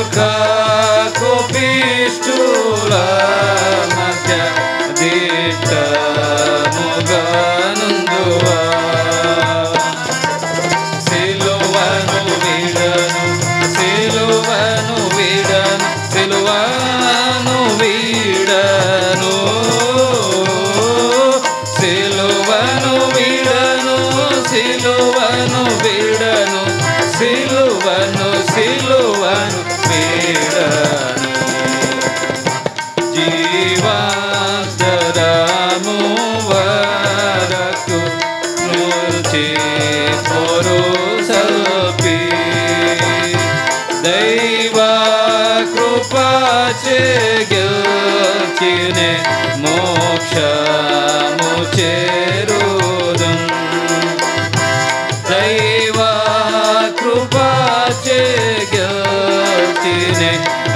మూర్ఖ కోపిష్ఠుల మధ్య దిట్టముగానుందువా సిలువను వీడను సిలువను వీడను సిలువను వీడను సిలువను వీడను సిలువను వీడను సిలువను సిలువను వీడను జీవాంతరము వరకు నృచి పొరు సల్పి దైవ కృపచే గెల్చినే మోక్షము చేరుదుం దైవ కృపచే గెల్చినే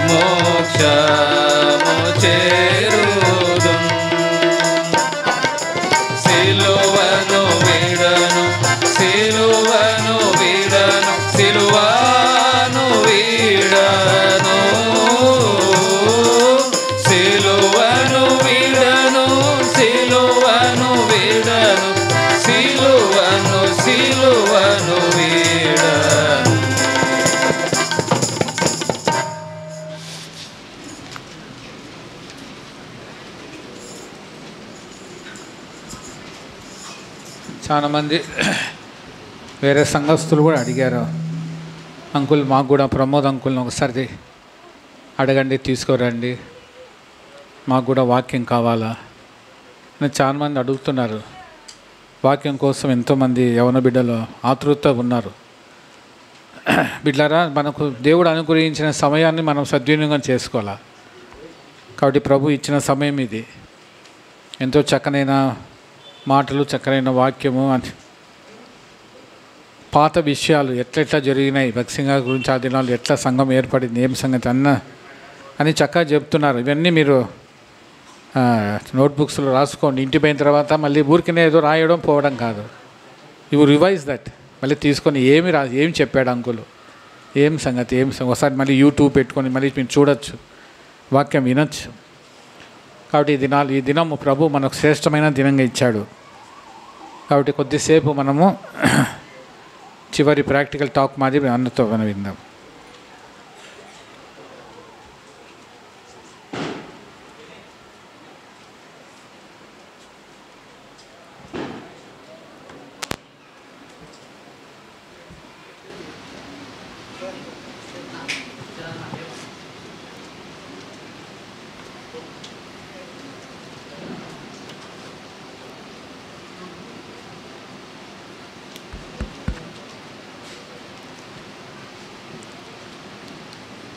మోక్షము చేరుదుం సిలువను వీడను సిలువను వీడను సిలువను వీడను సిలువను వీడను సిలువను వీడను సిలువను సిలువను వీడను. చాలామంది వేరే సంఘస్థులు కూడా అడిగారు, అంకుల్ మాకు కూడా ప్రమోద్ అంకుల్ని ఒకసారి అడగండి, తీసుకురండి, మాకు కూడా వాక్యం కావాలా అని చాలామంది అడుగుతున్నారు. వాక్యం కోసం ఎంతోమంది యవన బిడ్డలు ఆతృత ఉన్నారు. బిడ్డలారా, మనకు దేవుడు అనుగ్రహించిన సమయాన్ని మనం సద్వినియోగం చేసుకోవాలా. కాబట్టి ప్రభు ఇచ్చిన సమయం ఇది. ఎంతో చక్కనైన మాటలు, చక్కనైన వాక్యము, అని పాత విషయాలు ఎట్లెట్లా జరిగినాయి, భక్సింగ్ గురించి ఆ దినాలు ఎట్లా సంఘం ఏర్పడింది, ఏం సంగతి అని చక్కగా చెప్తున్నారు. ఇవన్నీ మీరు నోట్బుక్స్లో రాసుకోండి. ఇంటి పోయిన తర్వాత మళ్ళీ ఊరికినే ఏదో రాయడం పోవడం కాదు. You revise that. మళ్ళీ తీసుకొని ఏం చెప్పాడు అంకులు, ఏం సంగతి, ఒకసారి మళ్ళీ యూట్యూబ్ పెట్టుకొని మళ్ళీ మీరు చూడొచ్చు, వాక్యం వినొచ్చు. కాబట్టి ఈ దినము ప్రభు మనకు శ్రేష్టమైన దినంగా ఇచ్చాడు. కాబట్టి కొద్దిసేపు మనము చివరి ప్రాక్టికల్ టాక్ మాది అన్నతో విందాం.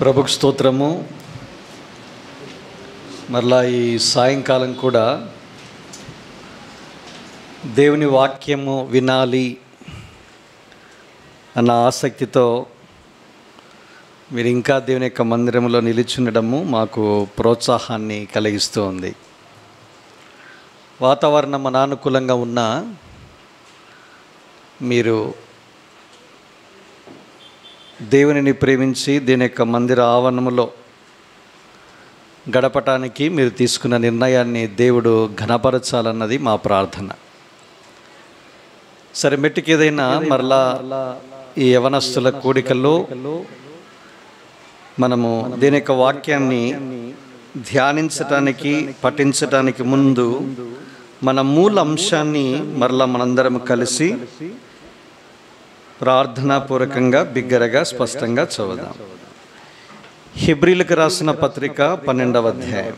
ప్రభుకు స్తోత్రము. మరలా ఈ సాయంకాలం కూడా దేవుని వాక్యము వినాలి అన్న ఆసక్తితో మీరు ఇంకా దేవుని యొక్క మందిరంలో నిలిచుండడము మాకు ప్రోత్సాహాన్ని కలిగిస్తూ ఉంది. వాతావరణం అనానుకూలంగా ఉన్నా మీరు దేవునిని ప్రేమించి దీని యొక్క మందిర ఆవరణములో గడపటానికి మీరు తీసుకున్న నిర్ణయాన్ని దేవుడు ఘనపరచాలన్నది మా ప్రార్థన. సరే, మెట్టుకి ఏదైనా మరలా ఈ యవనస్తుల కూడికల్లో మనము దీని యొక్క వాక్యాన్ని ధ్యానించటానికి, పఠించటానికి ముందు మన మూల అంశాన్ని మరలా మనందరం కలిసి ప్రార్థనాపూర్వకంగా బిగ్గరగా స్పష్టంగా చదువుదాం. హెబ్రీలకు రాసిన పత్రిక 12వ అధ్యాయం.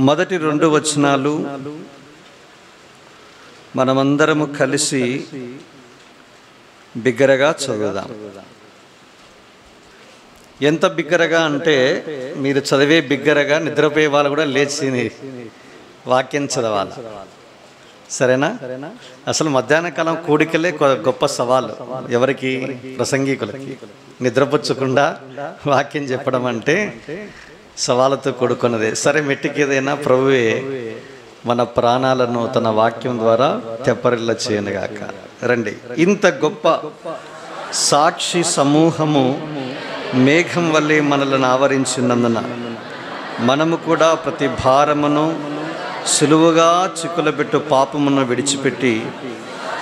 మొదటి 2 వచనాలు మనమందరము కలిసి బిగ్గరగా చదువుదాం. ఎంత బిగ్గరగా అంటే మీరు చదివే బిగ్గరగా నిద్రపోయే వాళ్ళు కూడా లేచి వాక్యం చదవాలి. సరేనా? అసలు మధ్యాహ్న కాలం కూడికలే గొప్ప సవాలు ఎవరికి? ప్రసంగికులకి. నిద్రపుచ్చకుండా వాక్యం చెప్పడం అంటే సవాలుతో కూడుకున్నదే. సరే, మెట్టికి ఏదైనా ప్రభువే మన ప్రాణాలను తన వాక్యం ద్వారా తెప్పరిల్ల చేయనుగాక. రండి, ఇంత గొప్ప సాక్షి సమూహము మేఘం వల్లే మనలను ఆవరించినందున మనము కూడా ప్రతి భారమును సులువుగా చిక్కులబెట్టు పాపమును విడిచిపెట్టి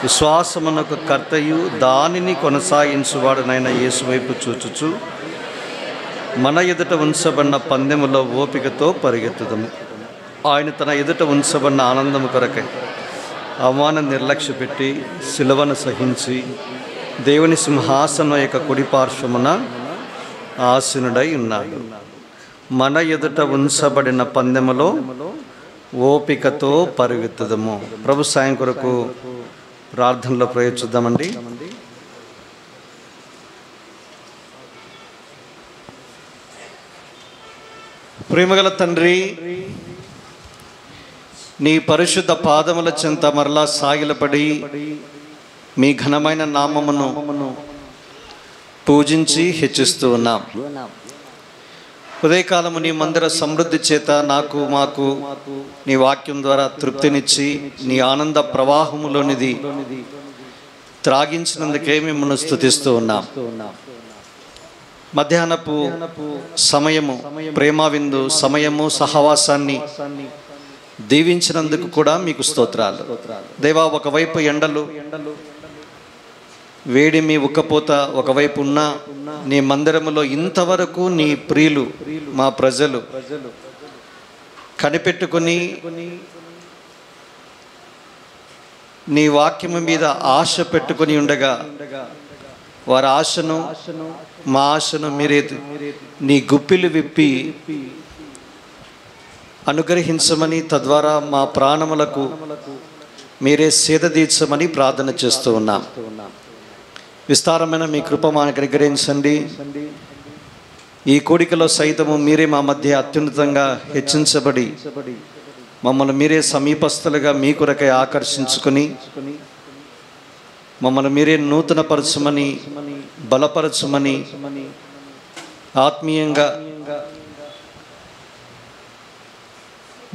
విశ్వాసమునకు కర్తయు దానిని కొనసాగించువాడునైన యేసు వైపు చూచుచు మన ఎదుట ఉంచబడిన పందెములో ఓపికతో పరిగెత్తుదము. ఆయన తన ఎదుట ఉంచబడిన ఆనందము కొరకై అవమానం నిర్లక్ష్య పెట్టి శిలువను సహించి దేవుని సింహాసనం యొక్క కుడి పార్శ్వమున ఆసీనుడై ఉన్నాడు. మన ఎదుట ఉంచబడిన పందెములో ఓపికతో పరిగెత్తుదము. ప్రభు సాయం కొరకు ప్రార్థనలో ప్రయోగిద్దామండి. ప్రేమగల తండ్రి, నీ పరిశుద్ధ పాదముల చెంత మరలా సాగిలపడి మీ ఘనమైన నామమును పూజించి హెచ్చిస్తూ ఉన్నాం. ఉదయకాలము నీ మందిర సమృద్ధి చేత మాకు నీ వాక్యం ద్వారా తృప్తినిచ్చి నీ ఆనంద ప్రవాహములోనిది త్రాగించినందుకే మిమ్మల్ని స్తుతిస్తూ ఉన్నాం. మధ్యాహ్నపు సమయము, ప్రేమ విందు సమయము, సహవాసాన్ని దీవించినందుకు కూడా మీకు స్తోత్రాలు దేవా. ఒకవైపు ఎండలు, వేడిమి, ఉక్కపోత ఒకవైపు ఉన్న నీ మందిరములో ఇంతవరకు నీ ప్రియులు మా ప్రజలు కనిపెట్టుకుని నీ వాక్యము మీద ఆశ పెట్టుకుని ఉండగా వారి ఆశను, మా ఆశను మీరే నీ గుప్పిలు విప్పి అనుగ్రహించమని, తద్వారా మా ప్రాణములకు మీరే సేద తీర్చమని ప్రార్థన చేస్తూ ఉన్నాం. విస్తారమైన మీ కృప మాకు అనుగ్రహించండి. ఈ కోడికలో సైతము మీరే మా మధ్య అత్యున్నతంగా హెచ్చించబడి మమ్మల్ని మీరే సమీపస్తులుగా మీ కొరకై ఆకర్షించుకొని మమ్మల్ని మీరే నూతనపరచమని, బలపరచమని, ఆత్మీయంగా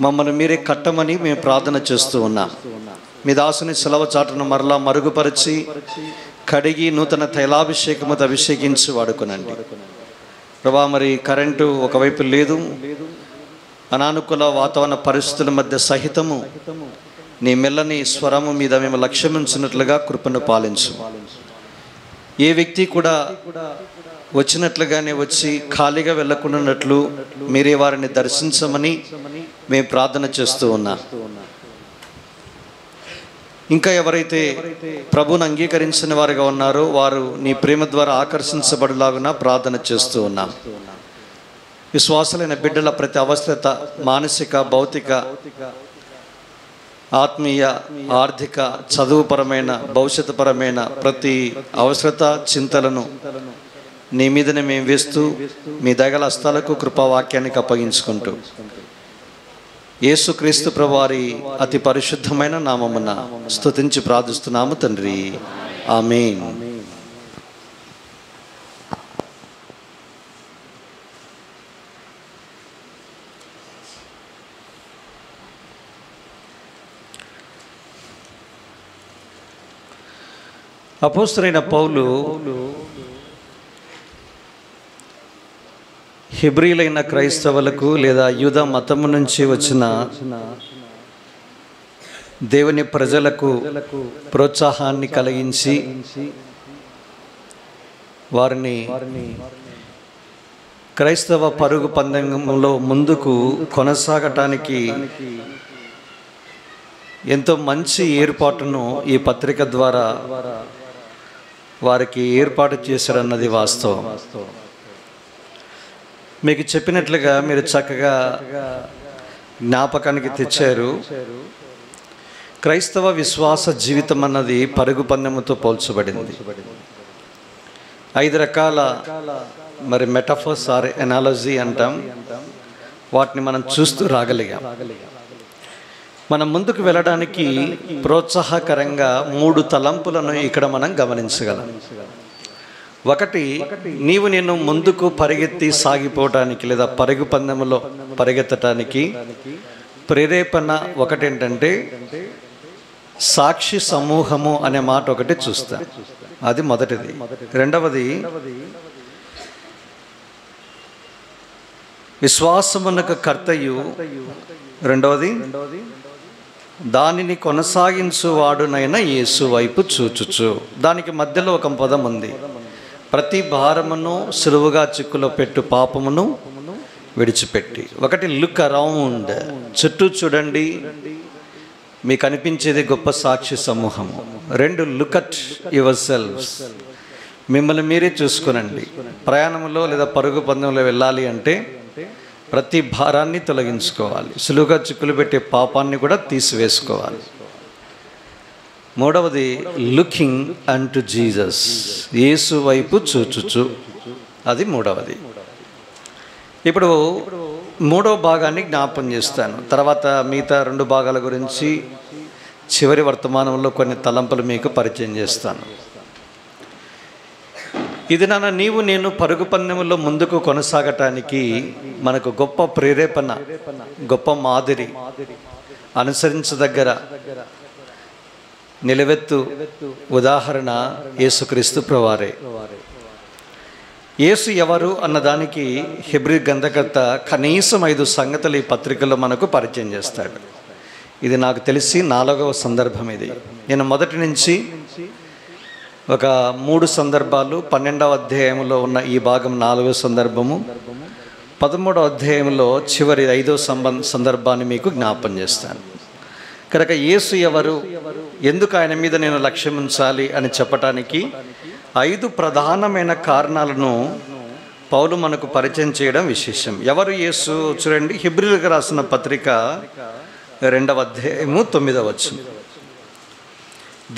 మమ్మల్ని మీరే కట్టమని మేము ప్రార్థన చేస్తూ ఉన్నాం. మీ దాసుని సెలవ చాటును మరలా మరుగుపరిచి కడిగి నూతన తైలాభిషేకముతో అభిషేకించి వాడుకునండి ప్రభా. మరి కరెంటు ఒకవైపు లేదు, అనానుకూల వాతావరణ పరిస్థితుల మధ్య సహితము నీ మెల్లని స్వరము మీద మేము లక్ష్యం ఉంచినట్లుగా కృపను పాలించు. ఏ వ్యక్తి కూడా వచ్చినట్లుగానే వచ్చి ఖాళీగా వెళ్ళకుండానట్లు మీరే వారిని దర్శించమని మేము ప్రార్థన చేస్తూ ఉన్నాం. ఇంకా ఎవరైతే ప్రభువును అంగీకరించిన వారుగా ఉన్నారో వారు నీ ప్రేమ ద్వారా ఆకర్షించబడేలాగున ప్రార్థన చేస్తూ ఉన్నాం. విశ్వాసులైన బిడ్డల ప్రతి అవస్థత, మానసిక, భౌతిక, ఆత్మీయ, ఆర్థిక, చదువుపరమైన, భవిష్యత్తుపరమైన ప్రతి అవసరత, చింతలను నీ మీదనే మేము వేస్తూ మీ దయగల హస్తాలకు కృపావాక్యానికి అప్పగించుకుంటూ యేసుక్రీస్తు ప్రభువారి అతి పరిశుద్ధమైన నామమున స్తుతించి ప్రార్థిస్తున్నాము తండ్రి, ఆమేన్. అపోస్తలుడైన పౌలు హెబ్రీలైన క్రైస్తవులకు లేదా యూదా మతము నుంచి వచ్చిన దేవుని ప్రజలకు ప్రోత్సాహాన్ని కలిగించి వారిని క్రైస్తవ పరుగు పందెంలో ముందుకు కొనసాగటానికి ఎంతో మంచి ఏర్పాటును ఈ పత్రిక ద్వారా వారికి ఏర్పాటు చేశారన్నది వాస్తవం. మీకు చెప్పినట్లుగా మీరు చక్కగా జ్ఞాపకానికి తెచ్చారు. క్రైస్తవ విశ్వాస జీవితం అన్నది పరుగు పందెముతో పోల్చబడింది. 5 రకాల మరి మెటాఫర్స్ ఆర్ ఎనాలజీ అంటాం, వాటిని మనం చూస్తూ రాగలిగాం. మనం ముందుకు వెళ్ళడానికి ప్రోత్సాహకరంగా 3 తలంపులను ఇక్కడ మనం గమనించగలం. ఒకటి, నీవు నేను ముందుకు పరిగెత్తి సాగిపోవటానికి లేదా పరుగు పందెములో పరిగెత్తటానికి ప్రేరేపణ ఒకటేంటంటే సాక్షి సమూహము అనే మాట ఒకటి చూస్తాం, అది మొదటిది. రెండవది విశ్వాసమునకు కర్తయు, రెండవది దానిని కొనసాగించువాడునైన యేసు వైపు చూచుచు. దానికి మధ్యలో ఒక పదం ఉంది, ప్రతి భారమును సులువుగా చిక్కులో పెట్టు పాపమును విడిచిపెట్టి. ఒకటి లుక్ అరౌండ్, చుట్టూ చూడండి, మీకు అనిపించేది గొప్ప సాక్షి సమూహము. రెండు, లుక్ అట్ యువర్ సెల్వ్స్, మిమ్మల్ని మీరే చూసుకునండి. ప్రయాణంలో లేదా పరుగు పందెంలో వెళ్ళాలి అంటే ప్రతి భారాన్ని తొలగించుకోవాలి, సులువుగా చిక్కులు పెట్టే పాపాన్ని కూడా తీసివేసుకోవాలి. మూడవది లుకింగ్ అంటు జీసస్, యేసు వైపు చూచుచు, అది మూడవది. ఇప్పుడు మూడవ భాగాన్ని జ్ఞాపం చేస్తాను, తర్వాత మిగతా రెండు భాగాల గురించి చివరి వర్తమానంలో కొన్ని తలంపులు మీకు పరిచయం చేస్తాను. ఇది నాన్న నీవు నేను పరుగు పందెంలో ముందుకు కొనసాగటానికి మనకు గొప్ప ప్రేరేపణ, గొప్ప మాదిరి, అనుసరించదగ్గర నిలవెత్తు ఉదాహరణ యేసుక్రీస్తు ప్రభువారే. యేసు ఎవరు అన్నదానికి హెబ్రీ గ్రంథకర్త కనీసం 5 సంగతులు ఈ పత్రికలో మనకు పరిచయం చేస్తాడు. ఇది నాకు తెలిసి 4వ సందర్భం. ఇది నేను మొదటి నుంచి ఒక 3 సందర్భాలు, 12వ అధ్యాయంలో ఉన్న ఈ భాగం 4వ సందర్భము, 13వ అధ్యాయంలో చివరి 5వ సందర్భాన్ని మీకు జ్ఞాపం చేస్తాను. కనుక యేసు ఎవరు, ఎందుకు ఆయన మీద నేను లక్ష్యం ఉంచాలి అని చెప్పటానికి 5 ప్రధానమైన కారణాలను పౌలు మనకు పరిచయం చేయడం విశేషం. ఎవరు యేసు చూడండి, హెబ్రీయులకు రాసిన పత్రిక 2వ అధ్యాయము 9వ వచనం.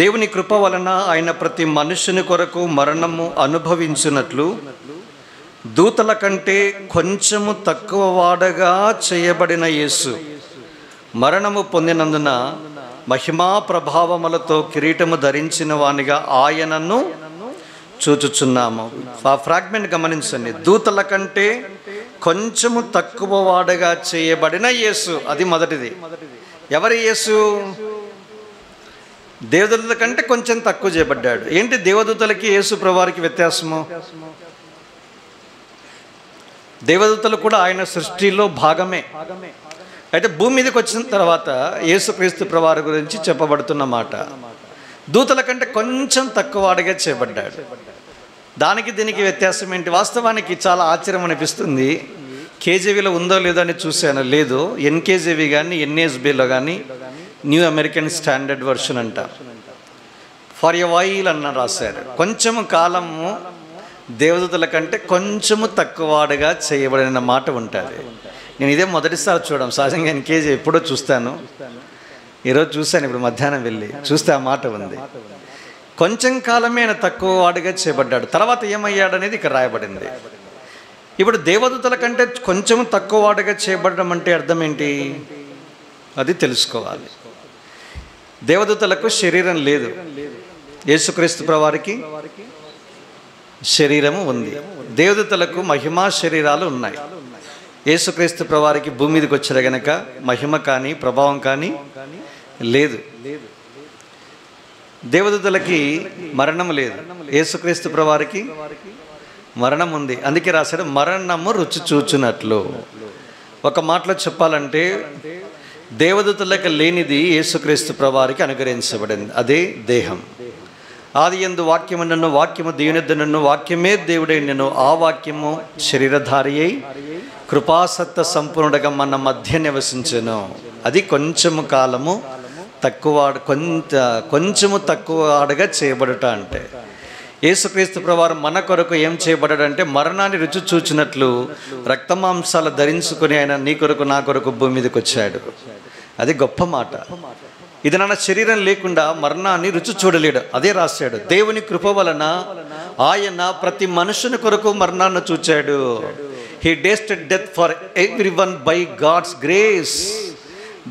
దేవుని కృప వలన ఆయన ప్రతి మనుషుని కొరకు మరణము అనుభవించినట్లు దూతల కంటే కొంచెము తక్కువ వాడగా చేయబడిన యేసు మరణము పొందినందున మహిమా ప్రభావములతో కిరీటము ధరించిన వానిగా ఆయనను చూచుచున్నాము. ఆ ఫ్రాగ్మెంట్ గమనించండి, దూతల కంటే కొంచెము తక్కువ వాడగా చేయబడిన యేసు, అది మొదటిది. ఎవరి యేసు? దేవదూతల కంటే కొంచెం తక్కువ చేయబడ్డాడు. ఏంటి దేవదూతలకి యేసు ప్రభువారికి వ్యత్యాసము? దేవదూతలు కూడా ఆయన సృష్టిలో భాగమే. అయితే భూమి మీదకి వచ్చిన తర్వాత యేసుక్రీస్తు ప్రభువారి గురించి చెప్పబడుతున్న మాట, దూతల కంటే కొంచెం తక్కువ వాడిగా చేయబడ్డాడు. దానికి దీనికి వ్యత్యాసం ఏంటి? వాస్తవానికి చాలా ఆశ్చర్యం అనిపిస్తుంది. కేజీవీలో ఉందో లేదో అని చూశాను, లేదు. ఎన్కేజీవీ కానీ ఎన్ఏఎస్బీలో కానీ న్యూ అమెరికన్ స్టాండర్డ్ వర్షన్ అంట, ఫర్ ఎ వైల్ అన్న రాశారు. కొంచెము కాలము దేవదూతల కంటే కొంచెము తక్కువ వాడుగా చేయబడిన మాట ఉంటుంది. నేను ఇదే మొదటిసారి చూడడం, సహజంగా ఎన్కేజీ ఎప్పుడో చూస్తాను, ఈరోజు చూశాను, ఇప్పుడు మధ్యాహ్నం వెళ్ళి చూస్తే ఆ మాట ఉంది. కొంచెం కాలమే ఆయన తక్కువ వాడుగా చేయబడ్డాడు. తర్వాత ఏమయ్యాడు అనేది ఇక్కడ రాయబడింది. ఇప్పుడు దేవదూతల కంటే కొంచెం తక్కువ వాడుగా చేయబడడం అంటే అర్థం ఏంటి? అది తెలుసుకోవాలి. దేవదూతలకు శరీరం లేదు, యేసుక్రీస్తు ప్రభువారికి శరీరము ఉంది. దేవదూతలకు మహిమా శరీరాలు ఉన్నాయి. యేసుక్రీస్తు ప్రభువారికి భూమి మీదకి వచ్చారు గనక మహిమ కానీ ప్రభావం కానీ లేదు. దేవదూతలకి మరణం లేదు, యేసుక్రీస్తు ప్రభువారికి మరణం ఉంది. అందుకే రాశాడు, మరణము రుచి చూచునట్లు. ఒక మాటలో చెప్పాలంటే దేవదూతలకు లేనిది యేసుక్రీస్తు ప్రభువారికి అనుగ్రహించబడింది, అదే దేహం. ఆది యందు వాక్యమునను, వాక్యము దేవునిద్దనను, వాక్యమే దేవుడైనను, ఆ వాక్యము శరీరధారి అయి కృపాసత్త సంపూర్ణుడుగా మన మధ్య నివసించెను. అది కొంచెము కాలము తక్కువ, కొంచెము తక్కువ ఆడగా చేయబడుట. అంటే యేసుక్రీస్తు ప్రభువారు మన కొరకు ఏం చేయబడ్డాడంటే మరణాన్ని రుచి చూచినట్లు రక్తమాంసాలు ధరించుకొని ఆయన నీ కొరకు నా కొరకు భూమి మీదకి వచ్చాడు. అది గొప్ప మాట. ఇది నా శరీరం లేకుండా మరణాన్ని రుచి చూడలేడు, అదే రాశాడు. దేవుని కృప వలన ఆయన ప్రతి మనుషుని కొరకు మరణాన్ని చూచాడు. He tasted death for everyone by God's grace.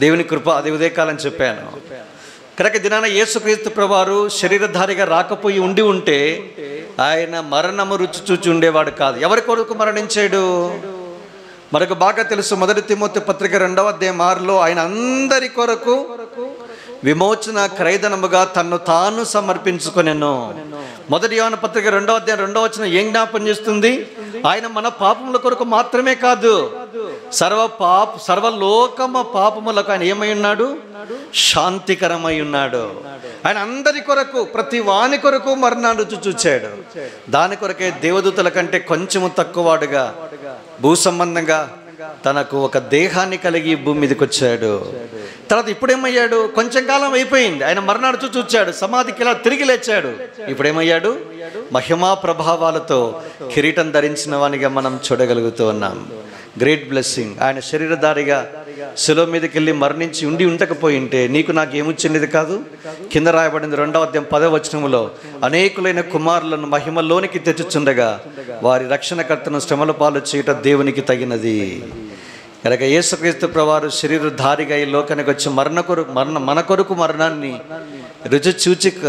దేవుని కృప, అది ఉదయకాలం చెప్పాను. కనుక దినాన యేసుక్రీస్తు ప్రభువారు శరీరధారిగా రాకపోయి ఉంటే ఆయన మరణము రుచి చూచి ఉండేవాడు కాదు. ఎవరి కొరకు మరణించాడు? మనకు బాగా తెలుసు, 1 తిమోతి పత్రిక 2వ అధ్యాయం 6లో ఆయన అందరి కొరకు విమోచన క్రయధనముగా తన్ను తాను సమర్పించుకొనెను. 1 యోహాను పత్రిక 2వ అధ్యాయం 2వ వచనం ఏం జ్ఞాపం చేస్తుంది? ఆయన మన పాపముల కొరకు మాత్రమే కాదు, సర్వలోకమ పాపములకు ఆయన ఏమై ఉన్నాడు? శాంతికరమై ఉన్నాడు. ఆయన అందరి కొరకు, ప్రతి వాని కొరకు మరణాన్ని రుచి చూచాడు. దాని కొరకే దేవదూతల కంటే కొంచెము తక్కువవాడుగా భూ సంబంధంగా తనకు ఒక దేహాన్ని కలిగి భూమి మీదకి వచ్చాడు. తర్వాత ఇప్పుడేమయ్యాడు? కొంచెం కాలం అయిపోయింది, ఆయన మరణాన్ని చూచాడు, సమాధికి ఇలా తిరిగి లేచాడు. ఇప్పుడేమయ్యాడు? మహిమా ప్రభావాలతో కిరీటం ధరించిన వానిగా మనం చూడగలుగుతూ ఉన్నాం. Great blessing. ఆయన శరీరధారిగా శిలువ మీదకి వెళ్ళి మరణించి ఉండకపోయింటే నీకు నాకు ఏమొచ్చింది కాదు. కింద రాయబడింది 2వ అధ్యాయం 10వ వచనములో, అనేకులైన కుమారులను మహిమలోనికి తెచ్చుచుండగా వారి రక్షణకర్తను శ్రమల పాలు చేయటం దేవునికి తగినది. కనుక యేసుక్రీస్తు ప్రభువారు శరీరధారిగా ఈ లోకానికి వచ్చి మన కొరకు మరణాన్ని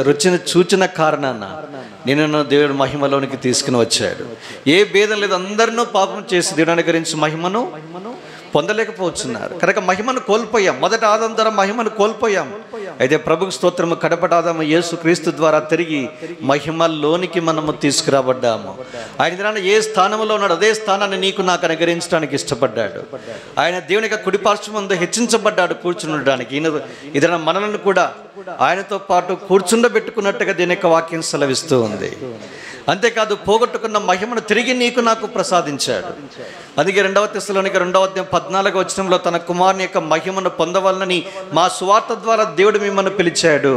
రుచిని చూచిన కారణాన నిన్ను దేవుడు మహిమలోనికి తీసుకుని వచ్చాడు. ఏ భేదం లేదు, అందరినూ పాపం చేసి దేవుని గురించి మహిమను పొందలేకపోతున్నారు. కనుక మహిమను కోల్పోయాం. మొదట ఆదాము ద్వారా మహిమను కోల్పోయాం. అయితే ప్రభుకు స్తోత్రము, కడపటి ఆదాము యేసు క్రీస్తు ద్వారా తిరిగి మహిమలోనికి మనము తీసుకురాబడ్డాము. ఆయన దినాన ఏ స్థానంలో ఉన్నాడు అదే స్థానాన్ని నీకు నాకు అనుగ్రహించడానికి ఇష్టపడ్డాడు. ఆయన దేవుని యొక్క కుడిపార్శ్వమందు హెచ్చించబడ్డాడు కూర్చుండడానికి. ఇదన మనలను కూడా ఆయనతో పాటు కూర్చుండబెట్టుకున్నట్టుగా దీని యొక్క వాక్యం సెలవిస్తూ ఉంది. అంతేకాదు, పోగొట్టుకున్న మహిమను తిరిగి నీకు నాకు ప్రసాదించాడు. అందుకే 2వ తెస్సలోనిక 2వ అధ్యాయం 14వ వచనంలో తన కుమారుని యొక్క మహిమను పొందవాలని మా సువార్త ద్వారా దేవుడు మిమ్మల్ని పిలిచాడు.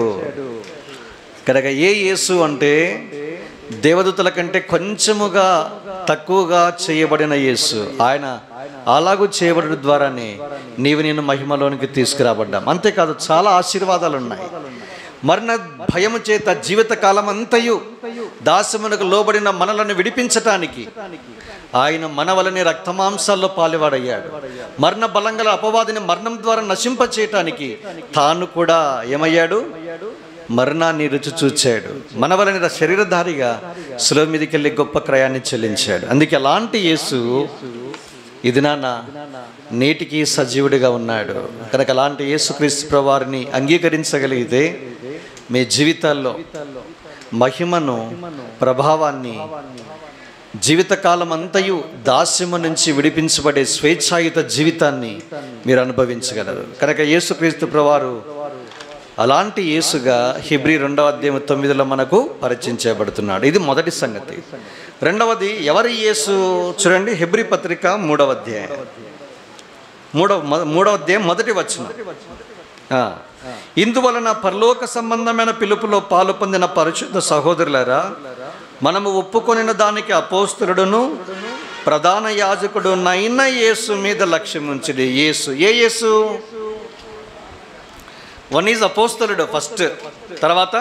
కనుక ఏ యేసు అంటే దేవదూతల కంటే కొంచెముగా తక్కువగా చేయబడిన యేసు. ఆయన అలాగూ చేయబడిన ద్వారానే నీవు నేను మహిమలోనికి తీసుకురాబడ్డాం. అంతేకాదు, చాలా ఆశీర్వాదాలు ఉన్నాయి. మరణ భయము చేత జీవితకాలం అంతయు దాస్యమునకు లోబడిన మనలను విడిపించటానికి ఆయన మన వలనే రక్తమాంసాల్లో పాలువాడయ్యాడు. మరణ బలంగల అపవాదిని మరణం ద్వారా నశింపచేయటానికి తాను కూడా ఏమయ్యాడు? మరణాన్ని రుచి చూచాడు. మన వలన శరీరధారిగా శిలువ మీదకి వెళ్ళి గొప్ప క్రయాన్ని చెల్లించాడు. అందుకే అలాంటి యేసు ఇది నేటికి సజీవుడిగా ఉన్నాడు. కనుక అలాంటి యేసుక్రీస్తు ప్రభువారిని అంగీకరించగలిగితే మీ జీవితాల్లో మహిమను, ప్రభావాన్ని, జీవితకాలం అంతయు దాస్యము నుంచి విడిపించబడే స్వేచ్ఛాయుత జీవితాన్ని మీరు అనుభవించగలరు. కనుక యేసుక్రీస్తు ప్రభువారు అలాంటి యేసుగా హెబ్రీ 2వ అధ్యాయం 9లో మనకు పరిచయం చేయబడుతున్నాడు. ఇది మొదటి సంగతి. రెండవది, ఎవరి యేసు? చూడండి, హెబ్రీ పత్రిక 3వ అధ్యాయం 3వ అధ్యాయం 1వ వచనం. ఇందువలన పరలోక సంబంధమైన పిలుపులో పాలు పొందిన పరిశుద్ధ సహోదరులారా, మనము ఒప్పుకొనిన దానికి అపోస్తలుడును ప్రధాన యాజకుడు నైన యేసు మీద లక్ష్యం ఉంచిడి. యేసు, ఏ యేసు? వన్ ఈజ్ అపోస్తలుడు ఫస్ట్, తర్వాత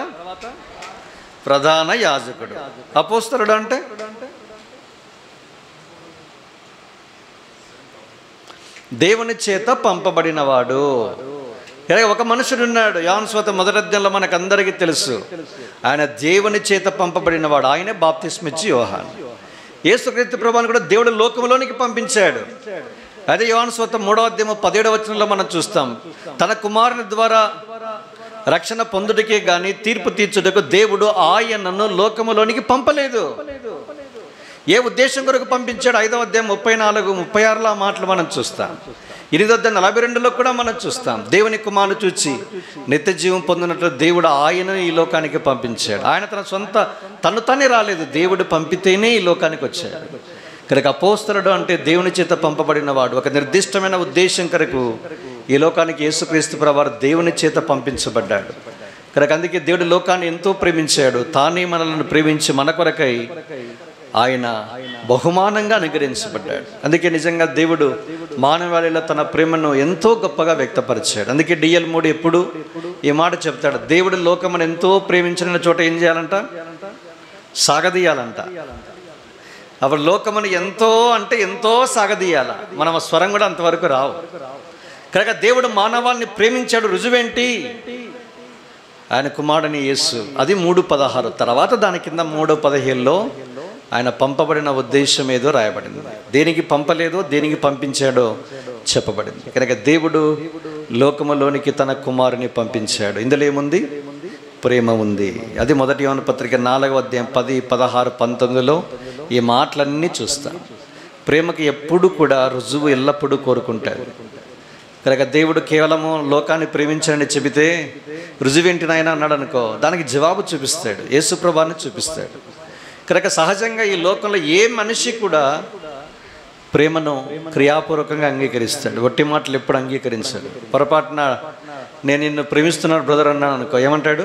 ప్రధాన యాజకుడు. అపోస్తలుడు అంటే దేవుని చేత పంపబడినవాడు. ఒక మనుషుడు ఉన్నాడు, యోహాను సువార్త 1వ అధ్యాయంలో మనకు అందరికీ తెలుసు. ఆయన దేవుని చేత పంపబడినవాడు. ఆయనే బాప్తిస్మిచ్చి యోహాను. యేసుక్రీస్తు ప్రభువుని కూడా దేవుడు లోకంలోనికి పంపించాడు. అదే యోహాను సువార్త 3వ అధ్యాయం 17వ వచనంలో మనం చూస్తాం. తన కుమారుని ద్వారా రక్షణ పొందుటకే గాని తీర్పు తీర్చుటకు దేవుడు ఆయనను లోకములోనికి పంపలేదు. ఏ ఉద్దేశం కొరకు పంపించాడు? 5వ అధ్యాయం 34, 36లో మాటలు మనం చూస్తాం. 8వ అధ్యాయం 42లో కూడా మనం చూస్తాం. దేవుని కుమారుని చూచి నిత్య జీవం పొందినట్లు దేవుడు ఆయనను ఈ లోకానికి పంపించాడు. ఆయన తను తానే రాలేదు, దేవుడు పంపితేనే ఈ లోకానికి వచ్చాడు. కనుక అపోస్తలుడు అంటే దేవుని చేత పంపబడిన వాడు. ఒక నిర్దిష్టమైన ఉద్దేశం కొరకు ఈ లోకానికి యేసుక్రీస్తు ప్రభువారు దేవుని చేత పంపించబడ్డాడు. కనుక అందుకే దేవుడు లోకాన్ని ఎంతో ప్రేమించాడు. తానే మనల్ని ప్రేమించి మన కొరకై ఆయన బహుమానంగా అనుగ్రహించబడ్డాడు. అందుకే నిజంగా దేవుడు మానవాళిలో తన ప్రేమను ఎంతో గొప్పగా వ్యక్తపరిచాడు. అందుకే డిఎల్ మూడు ఎప్పుడు ఈ మాట చెప్తాడు, దేవుడు లోకమును ఎంతో ప్రేమించిన చోట ఏం చేయాలంట? సాగదీయాలంట. అప్పుడు లోకమును ఎంతో అంటే ఎంతో సాగదీయాల. మనం స్వరం కూడా అంతవరకు రావు. కనుక దేవుడు మానవాళిని ప్రేమించాడు. రుజువేంటి? ఆయన కుమారుని యేసు. అది 3:16. తర్వాత దాని కింద 3:17లో ఆయన పంపబడిన ఉద్దేశం ఏదో రాయబడింది. దేనికి పంపలేదో దేనికి పంపించాడో చెప్పబడింది. కనుక దేవుడు లోకములోనికి తన కుమారుని పంపించాడు. ఇందులో ఏముంది? ప్రేమ ఉంది. అది మొదటి యోహాను పత్రిక 4వ అధ్యాయం 10, 16, 19లో ఈ మాటలన్నీ చూస్తాం. ప్రేమకి ఎప్పుడు కూడా రుజువు ఎల్లప్పుడూ కోరుకుంటాడు. కనుక దేవుడు కేవలము లోకాన్ని ప్రేమించాలని చెబితే రుజువేంటి నాయన అన్నాడు అనుకో, దానికి జవాబు చూపిస్తాడు, యేసుప్రభువుని చూపిస్తాడు. కనుక సహజంగా ఈ లోకంలో ఏ మనిషి కూడా ప్రేమను క్రియాపూర్వకంగా అంగీకరిస్తాడు. ఒట్టి మాటలు ఎప్పుడు అంగీకరించాడు. పొరపాటున నేను నిన్ను ప్రేమిస్తున్నాను బ్రదర్ అన్నాను అనుకో, ఏమంటాడు?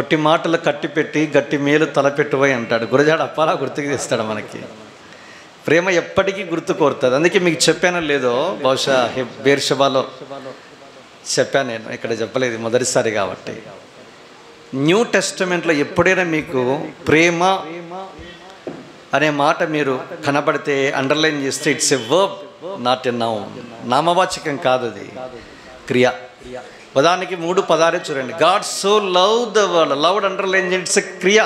ఒట్టి మాటలు కట్టిపెట్టి గట్టి మేలు తలపెట్టువై అంటాడు. గురజాడ అప్పాలా గుర్తుకు తెస్తాడు మనకి. ప్రేమ ఎప్పటికీ గుర్తు కోరుతుంది. అందుకే మీకు చెప్పానో లేదో, బహుశా బేర్షబాలో చెప్పాను, నేను ఇక్కడ చెప్పలేదు, మొదటిసారి కాబట్టి. న్యూ టెస్టమెంట్లో ఎప్పుడైనా మీకు ప్రేమ అనే మాట మీరు కనబడితే అండర్లైన్ చేస్తే it's a verb, not a noun. నామవాచకం కాదు, అది క్రియ. పదానికి 3 పదాలే చూడండి. God so love the world, loved underline చేయండి, ఇట్స్ ఎ క్రియ,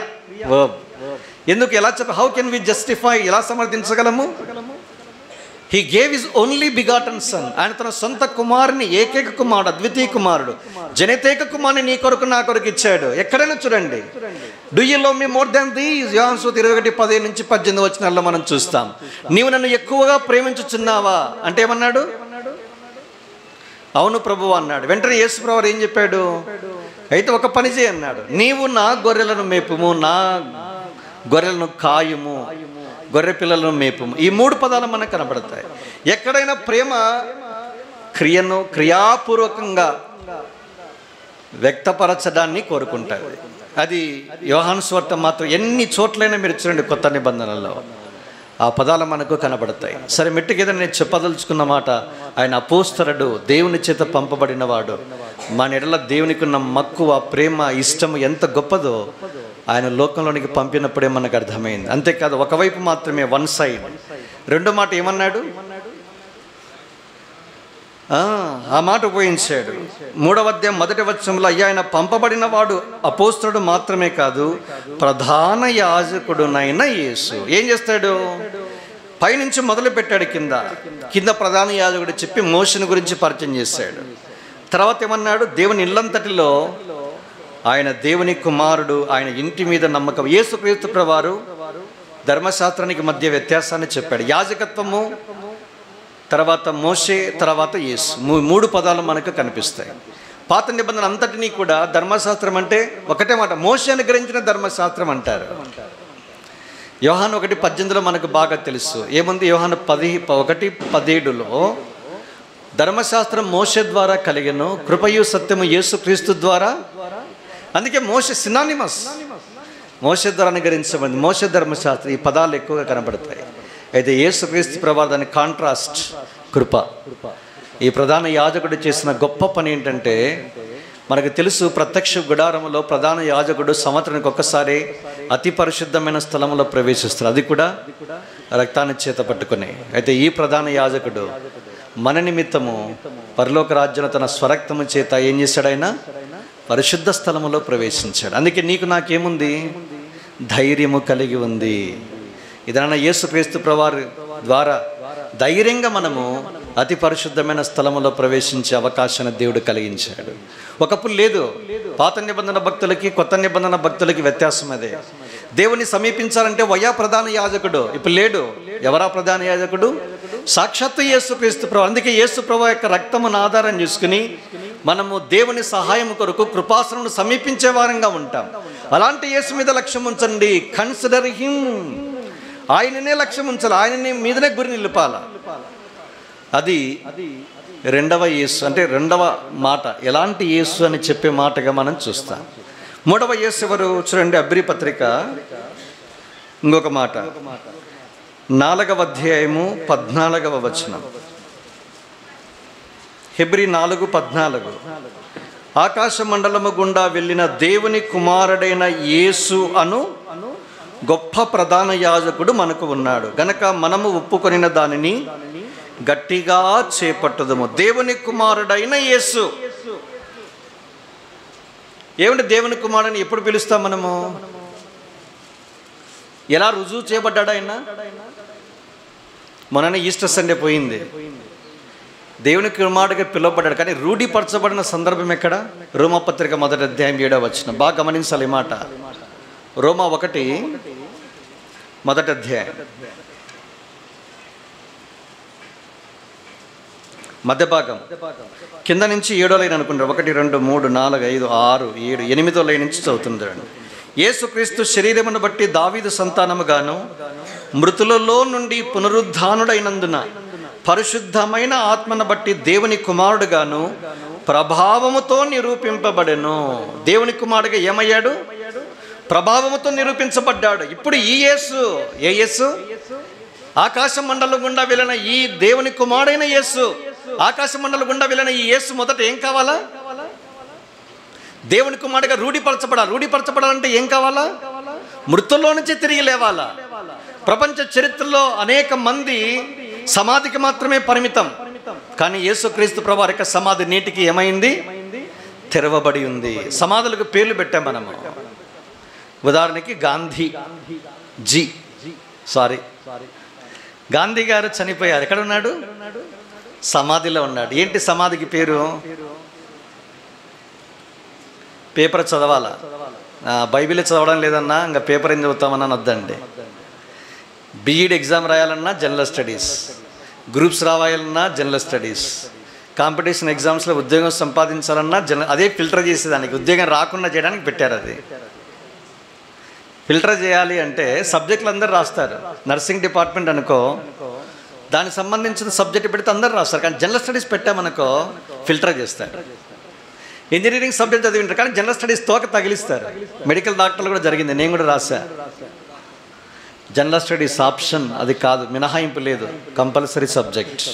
వర్బ్. ఎందుకు? ఎలా హౌ కెన్ వి జస్టిఫై, ఎలా సమర్థించగలము? He gave his only begotten son, ఆయన తన సొంత కుమారుని, ఏకైక కుమారుడు, అద్వితీయ కుమారుడు, జనితైక కుమారుని నీ కొరకు నా కొరకు ఇచ్చాడు. ఎక్కడైనా చూడండి, do you love me more than these, యోహాను 21:15-18 మనం చూస్తాం. నీవు నన్ను ఎక్కువగా ప్రేమించుచున్నావా అంటే ఏమన్నాడు? అవును ప్రభువు అన్నాడు. వెంటనే యేసు ప్రభువు ఏం చెప్పాడు? అయితే ఒక పని చేయి అన్నాడు, నీవు నా గొర్రెలను మేపుము, నా గొర్రెలను కాయుము, గొర్రె పిల్లలను మేపుము. ఈ 3 పదాలు మనకు కనబడతాయి. ఎక్కడైనా ప్రేమ క్రియను క్రియాపూర్వకంగా వ్యక్తపరచడాన్ని కోరుకుంటుంది. అది యోహాను సువార్త మాత్రం. ఎన్ని చోట్లైనా మీరు చూడండి కొత్త నిబంధనలో ఆ పదాలు మనకు కనబడతాయి. సరే, మెట్టుకేదో నేను చెప్పదలుచుకున్న మాట, ఆయన అపోస్తలుడు, దేవుని చేత పంపబడిన వాడు. మన ఎడల దేవునికి ఉన్న మక్కువ, ప్రేమ, ఇష్టము ఎంత గొప్పదో ఆయన లోకంలోనికి పంపినప్పుడే మనకు అర్థమైంది. అంతేకాదు, ఒకవైపు మాత్రమే, వన్ సైడ్. రెండో మాట ఏమన్నాడు? ఆ మాట ఉపయోగించాడు. 3వ అధ్యాయం 1వ వచనంలో, అయ్యా ఆయన పంపబడిన వాడు అపోస్తలుడు మాత్రమే కాదు, ప్రధాన యాజకుడునైన యేసు. ఏం చేస్తాడు? పైనుంచి మొదలు పెట్టాడు, కింద ప్రధాన యాజకుడు చెప్పి మోషేను గురించి పరిచయం చేశాడు. తర్వాత ఏమన్నాడు? దేవుని ఇల్లంతటిలో ఆయన దేవుని కుమారుడు, ఆయన ఇంటి మీద నమ్మకం. యేసుక్రీస్తు ప్రభువారు ధర్మశాస్త్రానికి మధ్య వ్యత్యాసాన్ని చెప్పాడు. యాజకత్వము, తర్వాత మోషే, తర్వాత యేసు. 3 పదాలు మనకు కనిపిస్తాయి. పాత నిబంధన అంతటినీ కూడా ధర్మశాస్త్రం అంటే ఒకటే మాట, మోషే అనుగ్రహించిన ధర్మశాస్త్రం అంటారు. యోహాను 1:18 మనకు బాగా తెలుసు. ఏముంది? యోహాను 1:17లో ధర్మశాస్త్రం మోషే ద్వారా కలిగెను, కృపయు సత్యము యేసుక్రీస్తు ద్వారా. అందుకే మోషే సినానిమస్, మోషే ద్వారా అనుగ్రహించబడింది, మోషే ధర్మశాస్త్రం. ఈ పదాలు ఎక్కువగా కనబడతాయి. అయితే యేసుక్రీస్తు ప్రభువు దాని కాంట్రాస్ట్, కృప. ఈ ప్రధాన యాజకుడు చేసిన గొప్ప పని ఏంటంటే, మనకు తెలుసు, ప్రత్యక్ష గుడారములో ప్రధాన యాజకుడు సంవత్సరానికి ఒక్కసారి అతి పరిశుద్ధమైన స్థలంలో ప్రవేశిస్తారు, అది కూడా రక్తాన్ని చేత పట్టుకుని. అయితే ఈ ప్రధాన యాజకుడు మన నిమిత్తము పరలోక రాజ్యంలో తన స్వరక్తము చేత ఏం చేశాడు? ఆయన పరిశుద్ధ స్థలములో ప్రవేశించాడు. అందుకే నీకు నాకేముంది? ధైర్యము కలిగి ఉంది. ఇదన్నా యేసుక్రీస్తు ప్రభువారి ద్వారా ధైర్యంగా మనము అతి పరిశుద్ధమైన స్థలములో ప్రవేశించే అవకాశాన్ని దేవుడు కలిగించాడు. ఒకప్పుడు లేదు. పాత నిబంధన భక్తులకి, కొత్త నిబంధన భక్తులకి వ్యత్యాసం అదే. దేవుని సమీపించాలంటే వయా ప్రధాన యాజకుడు. ఇప్పుడు లేడు. ఎవరా ప్రధాన యాజకుడు? సాక్షాత్తు యేసుక్రీస్తు ప్రభువు. అందుకే యేసు ప్రభువు యొక్క రక్తమును ఆధారం చేసుకుని మనము దేవుని సహాయం కొరకు కృపాసనను సమీపించే వారంగా ఉంటాం. అలాంటి యేసు మీద లక్ష్యం ఉంచండి. Consider him. ఆయననే లక్ష్యం ఉంచాలి, ఆయననే మీదనే గురి నిలుపాల. అది రెండవ యేసు, అంటే రెండవ మాట. ఎలాంటి యేసు అని చెప్పే మాటగా మనం చూస్తాం. 3వ యేసు ఎవరు? చూడండి, హెబ్రీ పత్రిక ఇంకొక మాట, 4వ అధ్యాయము 14వ వచనం. హెబ్రీ 4:14. ఆకాశ మండలము గుండా వెళ్ళిన దేవుని కుమారుడైన యేసు అను గొప్ప ప్రధాన యాజకుడు మనకు ఉన్నాడు గనక మనము ఒప్పుకొనిన దానిని గట్టిగా చేపట్టుదము. దేవుని కుమారుడైన యేసు. ఏమంటే దేవుని కుమారుడిని ఎప్పుడు పిలుస్తాం మనము? ఎలా రుజువు చేయబడ్డాడు ఆయన? మొన్ననే ఈస్టర్ సండే పోయింది. దేవుని కుమారుడిగా పిలువబడ్డాడు, కానీ రూఢీపరచబడిన సందర్భం ఎక్కడ? రోమపత్రిక 1వ అధ్యాయం 7వ వచనం. బాగా గమనించాలి ఈ మాట. రోమా 1 1వ అధ్యాయం మధ్య భాగం కింద నుంచి 7వ లైన్ అనుకుంటారు. 1 2 3 4 5 6 7 8వ లైన్ నుంచి చదువుతుంటాడు. యేసుక్రీస్తు శరీరమును బట్టి దావీదు సంతానముగాను మృతులలో నుండి పునరుద్ధానుడైనందున పరిశుద్ధమైన ఆత్మను బట్టి దేవుని కుమారుడుగాను ప్రభావముతో నిరూపింపబడెను. దేవుని కుమారుడుగా ఏమయ్యాడు? ప్రభావముతో నిరూపించబడ్డాడు. ఇప్పుడు ఈ యేసు, ఏ యేసు? ఆకాశ మండలం గుండా వెళ్ళిన ఈ దేవుని కుమారుడైన యేసు, ఆకాశ మండలం గుండా వెళ్ళిన ఈ యేసు మొదట ఏం కావాలా? దేవుని కుమారుడిగా రూఢీపరచబడాలి. రూఢీపరచబడాలంటే ఏం కావాలా? మృతుల్లో నుంచి తిరిగి లేవాలా. ప్రపంచ చరిత్రలో అనేక మంది సమాధికి మాత్రమే పరిమితం, కానీ యేసుక్రీస్తు ప్రభువారి యొక్క సమాధి నేటికి ఏమైంది? తెరవబడి ఉంది. సమాధులకు పేర్లు పెట్టాం మనము. ఉదాహరణకి గాంధీ గారు చనిపోయారు. ఎక్కడ ఉన్నాడు? సమాధిలో ఉన్నాడు. ఏంటి సమాధికి పేరు? పేపర్ చదవాలా? బైబిల్ చదవడం లేదన్నా ఇంకా పేపర్ ఏం చదువుతామన్నా వద్దండి. బీఈడి ఎగ్జామ్ రాయాలన్నా జనరల్ స్టడీస్, గ్రూప్స్ రావాలన్నా జనరల్ స్టడీస్, కాంపిటీషన్ ఎగ్జామ్స్లో ఉద్యోగం సంపాదించాలన్నా అదే ఫిల్టర్ చేసేదానికి, ఉద్యోగం రాకుండా చేయడానికి పెట్టారు. అది ఫిల్టర్ చేయాలి అంటే సబ్జెక్టులు అందరూ రాస్తారు. నర్సింగ్ డిపార్ట్మెంట్ అనుకో, దానికి సంబంధించిన సబ్జెక్ట్ పెడితే అందరూ రాస్తారు, కానీ జనరల్ స్టడీస్ పెట్టామనుకో ఫిల్టర్ చేస్తారు. ఇంజనీరింగ్ సబ్జెక్ట్ చదివింటారు, కానీ జనరల్ స్టడీస్ తోక తగిలిస్తారు. మెడికల్ డాక్టర్లు కూడా జరిగింది, నేను కూడా రాశా. జనరల్ స్టడీస్ ఆప్షన్, అది కాదు, మినహాయింపు లేదు, కంపల్సరీ సబ్జెక్ట్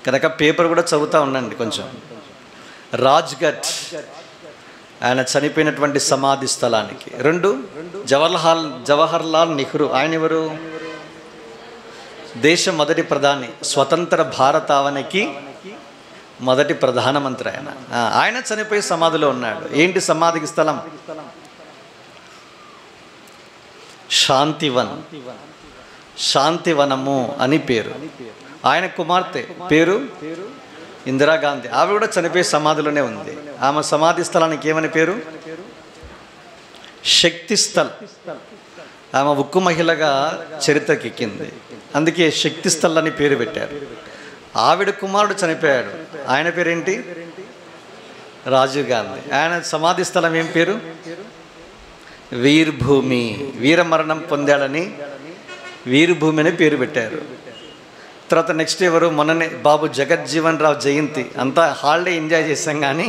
కనుక పేపర్ కూడా చదువుతూ ఉండండి కొంచెం. రాజ్ఘట్ ఆయన చనిపోయినటువంటి సమాధి స్థలానికి. 2 జవహర్లాల్ నెహ్రూ. ఆయన ఎవరు? దేశ మొదటి ప్రధాని, స్వతంత్ర భారతావనికి మొదటి ప్రధానమంత్రి ఆయన. ఆయన చనిపోయి సమాధిలో ఉన్నాడు. ఏంటి సమాధికి స్థలం? శాంతివనము అని పేరు. ఆయన కుమార్తె పేరు ఇందిరాగాంధీ. ఆమె కూడా చనిపోయి సమాధిలోనే ఉంది. ఆమె సమాధి స్థలానికి ఏమని పేరు? శక్తిస్థల్. ఆమె ఉక్కు మహిళగా చరిత్రకెక్కింది, అందుకే శక్తిస్థల్ అని పేరు పెట్టారు. ఆవిడ కుమారుడు చనిపోయాడు, ఆయన పేరేంటి? రాజీవ్ గాంధీ. ఆయన సమాధి స్థలం ఏం పేరు? వీర్భూమి. వీరమరణం పొందాడని వీరభూమి అని పేరు పెట్టారు. తర్వాత నెక్స్ట్ ఎవరు? మొన్ననే బాబు జగజ్జీవన్ రావు జయంతి. అంతా హాలిడే ఎంజాయ్ చేసాం, కానీ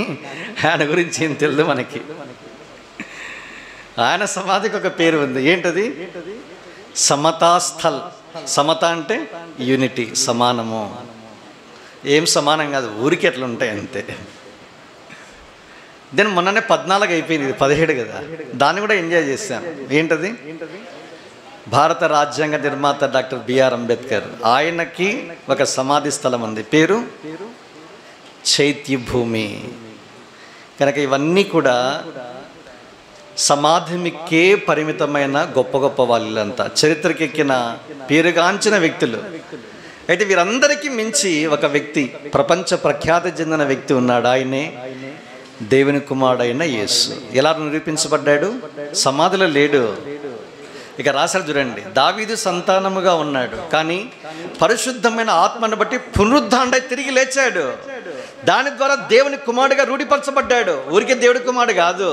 ఆయన గురించి ఏం తెలియదు మనకి. ఆయన సమాధికి ఒక పేరు ఉంది. ఏంటది? సమతాస్థల్. సమత అంటే యూనిటీ, సమానము. ఏం సమానం కాదు, ఊరికి ఎట్లా ఉంటాయి అంతే. దెన్ మొన్ననే 14 అయిపోయింది, ఇది 17 కదా, దాన్ని కూడా ఎంజాయ్ చేశాం. ఏంటది? భారత రాజ్యాంగ నిర్మాత డాక్టర్ బిఆర్ అంబేద్కర్, ఆయనకి ఒక సమాధి స్థలం ఉంది, పేరు చైత్యభూమి. కనుక ఇవన్నీ కూడా సమాధికే పరిమితమైన గొప్ప గొప్ప వాళ్ళంతా, చరిత్రకెక్కిన పేరుగాంచిన వ్యక్తులు. అయితే వీరందరికీ మించి ఒక వ్యక్తి, ప్రపంచ ప్రఖ్యాతి చెందిన వ్యక్తి ఉన్నాడు. ఆయనే దేవుని కుమారుడైన యేసు. ఎలా నిరూపించబడ్డాడు? సమాధిలో లేడు. ఇక రాశారు చూడండి, దావీదు సంతానముగా ఉన్నాడు, కానీ పరిశుద్ధమైన ఆత్మను బట్టి పునరుద్ధానుడై తిరిగి లేచాడు. దాని ద్వారా దేవుని కుమారుడిగా రూఢిపరచబడ్డాడు. ఊరికే దేవుడి కుమారుడు కాదు,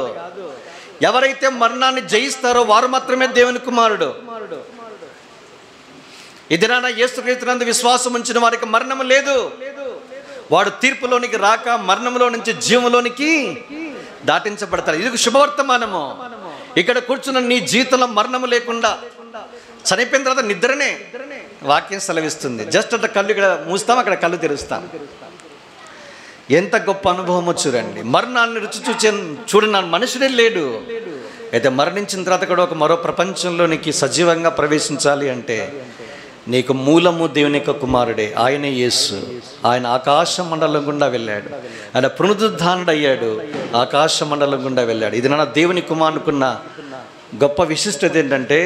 ఎవరైతే మరణాన్ని జయిస్తారో వారు మాత్రమే దేవుని కుమారుడు. ఇదిరాన యేసుక్రీస్తునందు విశ్వాసం ఉంచిన వారికి మరణము లేదు. వాడు తీర్పులోనికి రాక మరణంలో నుంచి జీవంలోనికి దాటించబడతాడు. ఇది శుభవర్తమానము. ఇక్కడ కూర్చున్న నీ జీవితంలో మరణము లేకుండా, చనిపోయిన తర్వాత నిద్రనే వాక్యం సెలవిస్తుంది. జస్ట్ అట్లా కళ్ళు ఇక్కడ మూస్తాం, అక్కడ కళ్ళు తెరుస్తాం. ఎంత గొప్ప అనుభవమో చూడండి. మరణాన్ని రుచి చూడని మనుషుడే లేడు. అయితే మరణించిన తర్వాత కూడా ఒక మరో ప్రపంచంలోనికి సజీవంగా ప్రవేశించాలి అంటే నీకు మూలము దేవుని యొక్క కుమారుడే, ఆయనే యేసు. ఆయన ఆకాశ మండలం గుండా వెళ్ళాడు, ఆయన పునరుద్ధానుడయ్యాడు, ఆకాశ మండలం గుండా వెళ్ళాడు. ఇది నా దేవుని కుమారునికున్న గొప్ప విశిష్టత ఏంటంటే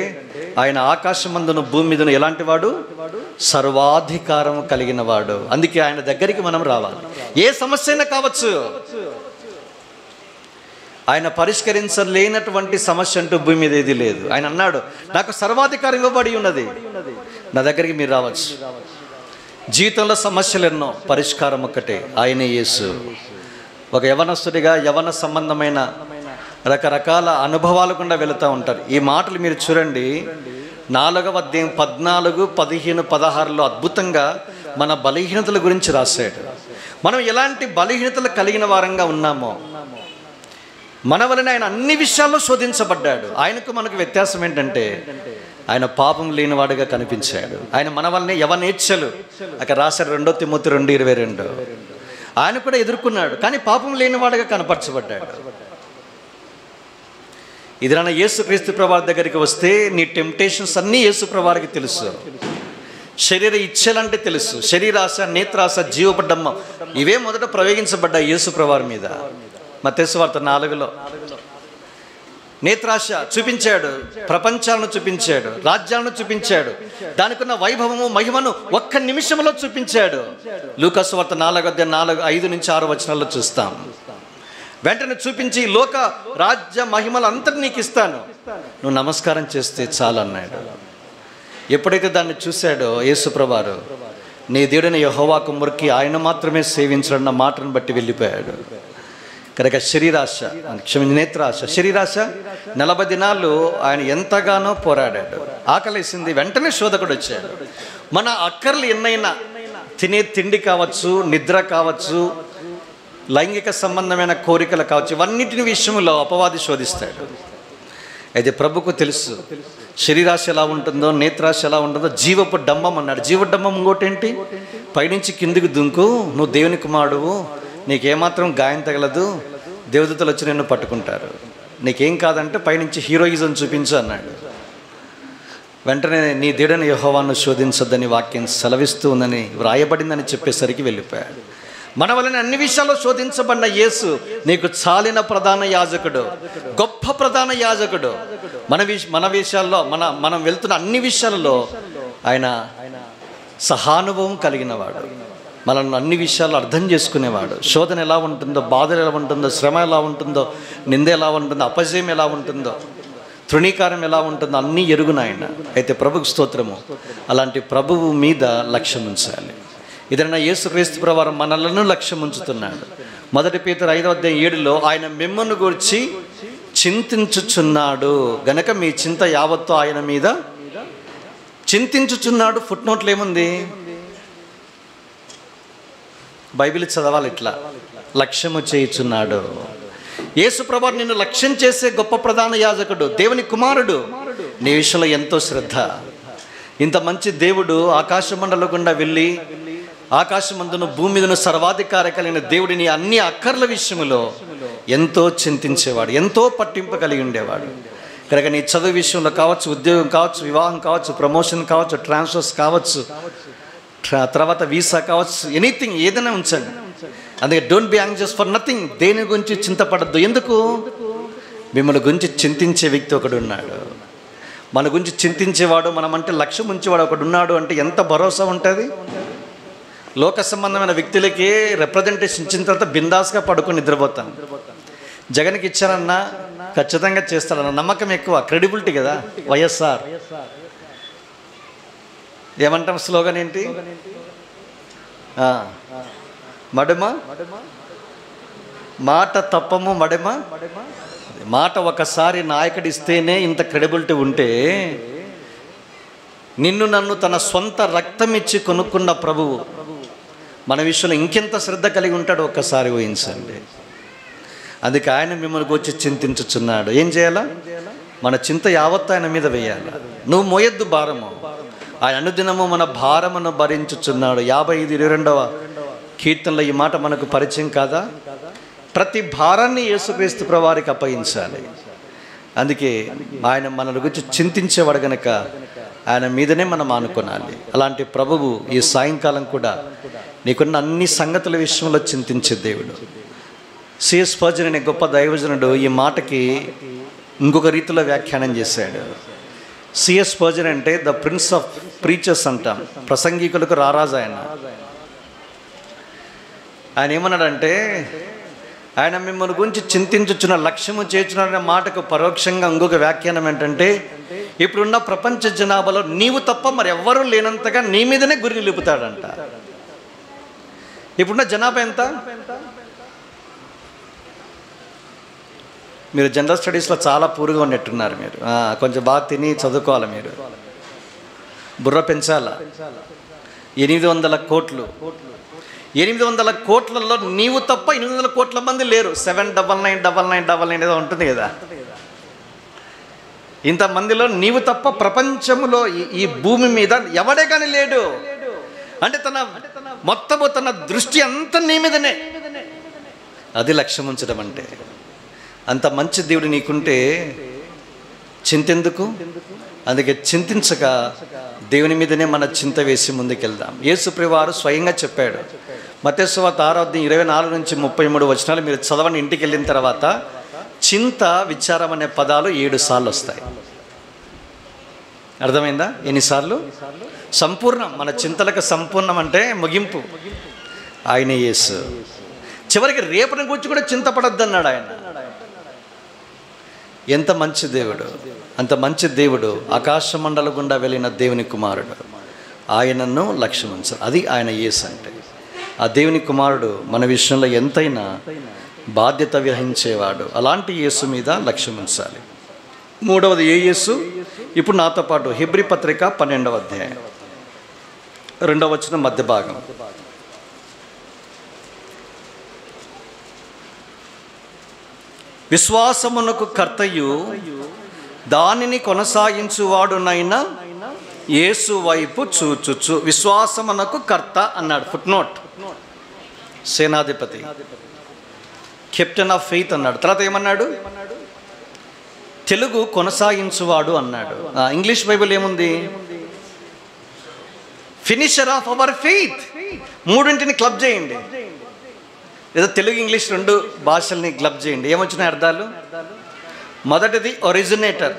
ఆయన ఆకాశమందును భూమి మీదను ఎలాంటి వాడు? సర్వాధికారం కలిగిన వాడు. అందుకే ఆయన దగ్గరికి మనం రావాలి. ఏ సమస్య అయినా కావచ్చు, ఆయన పరిష్కరించలేనటువంటి సమస్య అంటూ భూమి మీద ఏది లేదు. ఆయన అన్నాడు, నాకు సర్వాధికారం ఇవ్వబడి ఉన్నది, నా దగ్గరికి మీరు రావచ్చు. జీవితంలో సమస్యలు ఎన్నో, పరిష్కారం ఒక్కటే, ఆయనే యేసు. ఒక యవనస్తుడిగా యవన సంబంధమైన రకరకాల అనుభవాలు గుండా వెళుతూ ఉంటారు. ఈ మాటలు మీరు చూడండి, 4వ అధ్యాయం 14, 15, 16లో అద్భుతంగా మన బలహీనతల గురించి రాశాడు. మనం ఎలాంటి బలహీనతలు కలిగిన వారంగా ఉన్నామో, మన వలన ఆయన అన్ని విషయాల్లో శోధించబడ్డాడు. ఆయనకు మనకు వ్యత్యాసం ఏంటంటే ఆయన పాపం లేనివాడుగా కనిపించాడు. ఆయన మన వల్లనే యవనేచ్ఛలు అక్కడ రాశాడు 2 తిమోతి 2:22. ఆయన కూడా ఎదుర్కొన్నాడు, కానీ పాపం లేనివాడుగా కనపరచబడ్డాడు. ఇది నా యేసుక్రీస్తు ప్రభువారి దగ్గరికి వస్తే నీ టెంప్టేషన్స్ అన్నీ యేసు ప్రభువారికి తెలుసు. శరీర ఇచ్ఛలంటే తెలుసు, శరీరాశ, నేత్రాశ, జీవపడ్డమ్మ ఇవే మొదట ప్రయోగించబడ్డాయి యేసు ప్రభువారి మీద. మత్తయి సువార్త 4లో నేత్రాశ చూపించాడు, ప్రపంచాలను చూపించాడు, రాజ్యాలను చూపించాడు, దానికి ఉన్న వైభవము మహిమను ఒక్క నిమిషంలో చూపించాడు. లూకా సువార్త 4:5-6 చూస్తాం. వెంటనే చూపించి లోక రాజ్య మహిమలు అంతటి నీకు ఇస్తాను, నువ్వు నమస్కారం చేస్తే చాలు అన్నాడు. ఎప్పుడైతే దాన్ని చూశాడో యేసు ప్రభువారు, నీ దేవుడైన యెహోవాకు మొక్కి ఆయన మాత్రమే సేవించడన్న మాటను బట్టి వెళ్ళిపోయాడు. కనుక శరీరాశ, నేత్రాశ, శరీరాశ 40 దినాలు ఆయన ఎంతగానో పోరాడాడు. ఆకలేసింది, వెంటనే శోధకుడు వచ్చాడు. మన అక్కర్లు ఎన్నైనా, తినే తిండి కావచ్చు, నిద్ర కావచ్చు, లైంగిక సంబంధమైన కోరికలు కావచ్చు, ఇవన్నిటిని విషయంలో అపవాది శోధిస్తాడు. అయితే ప్రభుకు తెలుసు శరీరాశ ఎలా ఉంటుందో, నేత్రాశ ఎలా ఉంటుందో. జీవపు డంబం అన్నాడు. జీవడంబం ఇంకోటి ఏంటి? పైనుంచి కిందికి దుంకు, నువ్వు దేవుని కుమారుడువు, నీకేమాత్రం గాయం తగలదు, దేవదూతలు వచ్చి నిన్ను పట్టుకుంటారు, నీకేం కాదంటే పైనుంచి హీరోయిజం చూపించు అన్నాడు. వెంటనే నీ దేవుడైన యెహోవాను శోధించొద్దని వాక్యం సెలవిస్తూ ఉందని వ్రాయబడిందని చెప్పేసరికి వెళ్ళిపోయాడు. మన వలన అన్ని విషయాల్లో శోధించబడిన యేసు నీకు చాలిన ప్రధాన యాజకుడు, గొప్ప ప్రధాన యాజకుడు. మన విషయాల్లో, మనం వెళ్తున్న అన్ని విషయాలలో ఆయన సహానుభవం కలిగినవాడు, మనల్ని అన్ని విషయాలు అర్థం చేసుకునేవాడు. శోధన ఎలా ఉంటుందో, బాధలు ఎలా ఉంటుందో, శ్రమ ఎలా ఉంటుందో, నింద ఎలా ఉంటుందో, అపజయం ఎలా ఉంటుందో, తృణీకారం ఎలా ఉంటుందో అన్నీ ఎరుగున ఆయన. అయితే ప్రభుకు స్తోత్రము. అలాంటి ప్రభువు మీద లక్ష్యం ఉంచాలి. ఇదైనా యేసుక్రీస్తు ప్రభువారు మనలను లక్ష్యం ఉంచుతున్నాడు. 1 పేతురు 5:7 ఆయన మిమ్మును గూర్చి చింతించుచున్నాడు గనక మీ చింత యావత్తు ఆయన మీద చింతించుచున్నాడు. ఫుట్ నోట్లు ఏముంది? బైబిల్ చదవాలి ఇట్లా, లక్ష్యము చేయుచున్నాడు. యేసు ప్రభువారు నిన్ను లక్ష్యం చేసే గొప్ప ప్రధాన యాజకుడు, దేవుని కుమారుడు. నీ విషయంలో ఎంతో శ్రద్ధ. ఇంత మంచి దేవుడు ఆకాశ మండలం గుండా వెళ్ళి ఆకాశమందును భూమి మీదను సర్వాధికారి కలిగిన దేవుడిని అన్ని అక్కర్ల విషయంలో ఎంతో చింతించేవాడు, ఎంతో పట్టింపు కలిగి ఉండేవాడు. కనుక నీ చదువు విషయంలో కావచ్చు, ఉద్యోగం కావచ్చు, వివాహం కావచ్చు, ప్రమోషన్ కావచ్చు, ట్రాన్స్ఫర్స్ కావచ్చు, తర్వాత వీసా కావచ్చు, ఎనీథింగ్ ఏదైనా ఉంచండి. అందుకే don't be anxious for nothing. దేని గురించి చింతపడద్దు. ఎందుకు? మిమ్మల్ని గురించి చింతించే వ్యక్తి ఒకడు ఉన్నాడు. మన గురించి చింతించేవాడు, మనమంటే లక్ష్యం ఉంచేవాడు ఒకడు ఉన్నాడు అంటే ఎంత భరోసా ఉంటుంది. లోక సంబంధమైన వ్యక్తులకి రిప్రజెంటేషన్ ఇచ్చిన తర్వాత బిందాస్గా పడుకొని నిద్రపోతాం. జగన్కి ఇచ్చానన్నా ఖచ్చితంగా చేస్తాడన్న నమ్మకం ఎక్కువ, క్రెడిబిలిటీ కదా. వైఎస్ఆర్ ఏమంటాం స్లోగన్ ఏంటి? మడమ మాట తప్పము, మడమ మాట. ఒకసారి నాయకుడు ఇస్తేనే ఇంత క్రెడిబిలిటీ ఉంటే, నిన్ను నన్ను తన సొంత రక్తం ఇచ్చి కొనుక్కున్న ప్రభువు మన విషయంలో ఇంకెంత శ్రద్ధ కలిగి ఉంటాడో ఒక్కసారి ఊహించండి. అందుకే ఆయన మిమ్మల్ని వచ్చి చింతించుచున్నాడు. ఏం చేయాలా? మన చింత యావత్తు ఆయన మీద వేయాలి. నువ్వు మోయొద్దు భారము, ఆయన అనుదినము మన భారమును భరించుచున్నాడు. 55:22 కీర్తనలో ఈ మాట మనకు పరిచయం కాదా? ప్రతి భారాన్ని యేసుక్రీస్తు ప్రభువారికి అప్పగించాలి. అందుకే ఆయన మనల గురించి చింతించేవాడు గనక ఆయన మీదనే మనం ఆనుకోనాలి. అలాంటి ప్రభువు ఈ సాయంకాలం కూడా నీకున్న అన్ని సంగతుల విషయంలో చింతించే దేవుడు. సిఎస్ స్పర్జన్ అనే గొప్ప దైవజనుడు ఈ మాటకి ఇంకొక రీతిలో వ్యాఖ్యానం చేశాడు. సిఎస్ స్పర్జన్ అంటే ద ప్రిన్స్ ఆఫ్ ప్రీచర్స్ అంటాం, ప్రసంగికులకు రారాజు ఆయన. ఆయన ఏమన్నాడంటే, ఆయన మిమ్మల్ని గురించి చింతించుచున్న లక్ష్యము చేర్చున్నారనే మాటకు పరోక్షంగా ఇంకొక వ్యాఖ్యానం ఏంటంటే, ఇప్పుడున్న ప్రపంచ జనాభాలో నీవు తప్ప మరి ఎవ్వరూ లేనంతగా నీ మీదనే గురి నిలుపుతాడంట. ఇప్పుడున్న జనాభా ఎంత? మీరు జనరల్ స్టడీస్లో చాలా పూర్గా ఉన్నట్టున్నారు. మీరు కొంచెం బాగా తిని చదువుకోవాలి. మీరు బుర్ర పెంచాలా. 800 కోట్లు. 800 కోట్లలో నీవు తప్ప 800 కోట్ల మంది లేరు. 7999999 ఏదో ఉంటుంది కదా. ఇంతమందిలో నీవు తప్ప ప్రపంచంలో ఈ భూమి మీద ఎవడే కానీ లేడు. అంటే తన దృష్టి అంతా నీ మీదనే. అది లక్ష్యం ఉంచడం అంటే. అంత మంచి దేవుడు నీకుంటే చింతెందుకు? అందుకే చింతించక దేవుని మీదనే మన చింత వేసి ముందుకెళ్దాం. యేసుప్రభువు వారు స్వయంగా చెప్పాడు. మత్తయి సువార్త 6:24-33 మీరు చదవండి. ఇంటికి వెళ్ళిన తర్వాత చింత, విచారం అనే పదాలు 7 సార్లు వస్తాయి. అర్థమైందా? ఎన్నిసార్లు? సంపూర్ణం. మన చింతలకు సంపూర్ణం అంటే ముగింపు. ఆయన యేసు. చివరికి రేపటి గురించి కూడా చింతపడద్దు అన్నాడు ఆయన. ఎంత మంచి దేవుడు! అంత మంచి దేవుడు ఆకాశ మండల గుండా వెళ్ళిన దేవుని కుమారుడు. ఆయనను లక్ష్యం ఉంచాలి. అది ఆయన యేసు అంటే. ఆ దేవుని కుమారుడు మన విషయంలో ఎంతైనా బాధ్యత వహించేవాడు. అలాంటి యేసు మీద లక్ష్యం ఉంచాలి. మూడవది ఏ యేసు? ఇప్పుడు నాతో పాటు హెబ్రీ పత్రిక 12వ అధ్యాయం 2వ వచనం మధ్య భాగం. విశ్వాసమునకు కర్తయు దానిని కొనసాగించువాడునైనా యేసు వైపు చూచుచు. విశ్వాసమునకు కర్త అన్నాడు. ఫుట్నోట్. సేనాధిపతి, కెప్టెన్ ఆఫ్ ఫెయిత్ అన్నాడు. తర్వాత ఏమన్నాడు? తెలుగు కొనసాగించువాడు అన్నాడు. ఇంగ్లీష్ బైబిల్ ఏముంది? Finisher of our faith. మూడింటిని క్లబ్ చేయండి. లేదా తెలుగు ఇంగ్లీష్ 2 భాషల్ని క్లబ్ చేయండి. ఏమొచ్చినాయి అర్థాలు? మొదటిది ఒరిజినేటర్.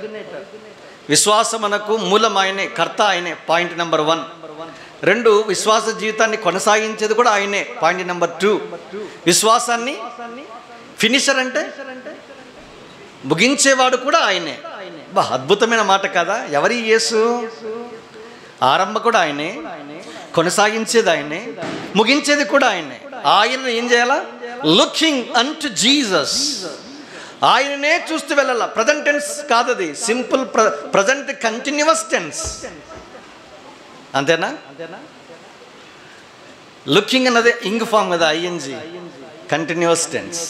విశ్వాసమునకు మూలం ఆయనే, కర్త ఆయనే, పాయింట్ నెంబర్ 1. 2, విశ్వాస జీవితాన్ని కొనసాగించేది కూడా ఆయనే, పాయింట్ నెంబర్ 2. విశ్వాసాన్ని ఫినిషర్ అంటే ముగించేవాడు కూడా ఆయనే. అద్భుతమైన మాట కదా. ఎవరి యేసు? ఆరంభకుడు ఆయనే, కొనసాగించేది ఆయనే, ముగించేది కూడా ఆయనే. ఆయన ఏం చేయాలా? Looking an to Jesus. ఆయననే చూస్తూ వెళ్ళాల. ప్రజెంట్ టెన్స్ కాదు అది, సింపుల్ ప్రజెంట్ కంటిన్యూస్ టెన్స్. అంతేనా? లుకింగ్ అన్నది ఇంగ్ ఫామ్ కదా, ఐఎన్జి, కంటిన్యూస్ టెన్స్.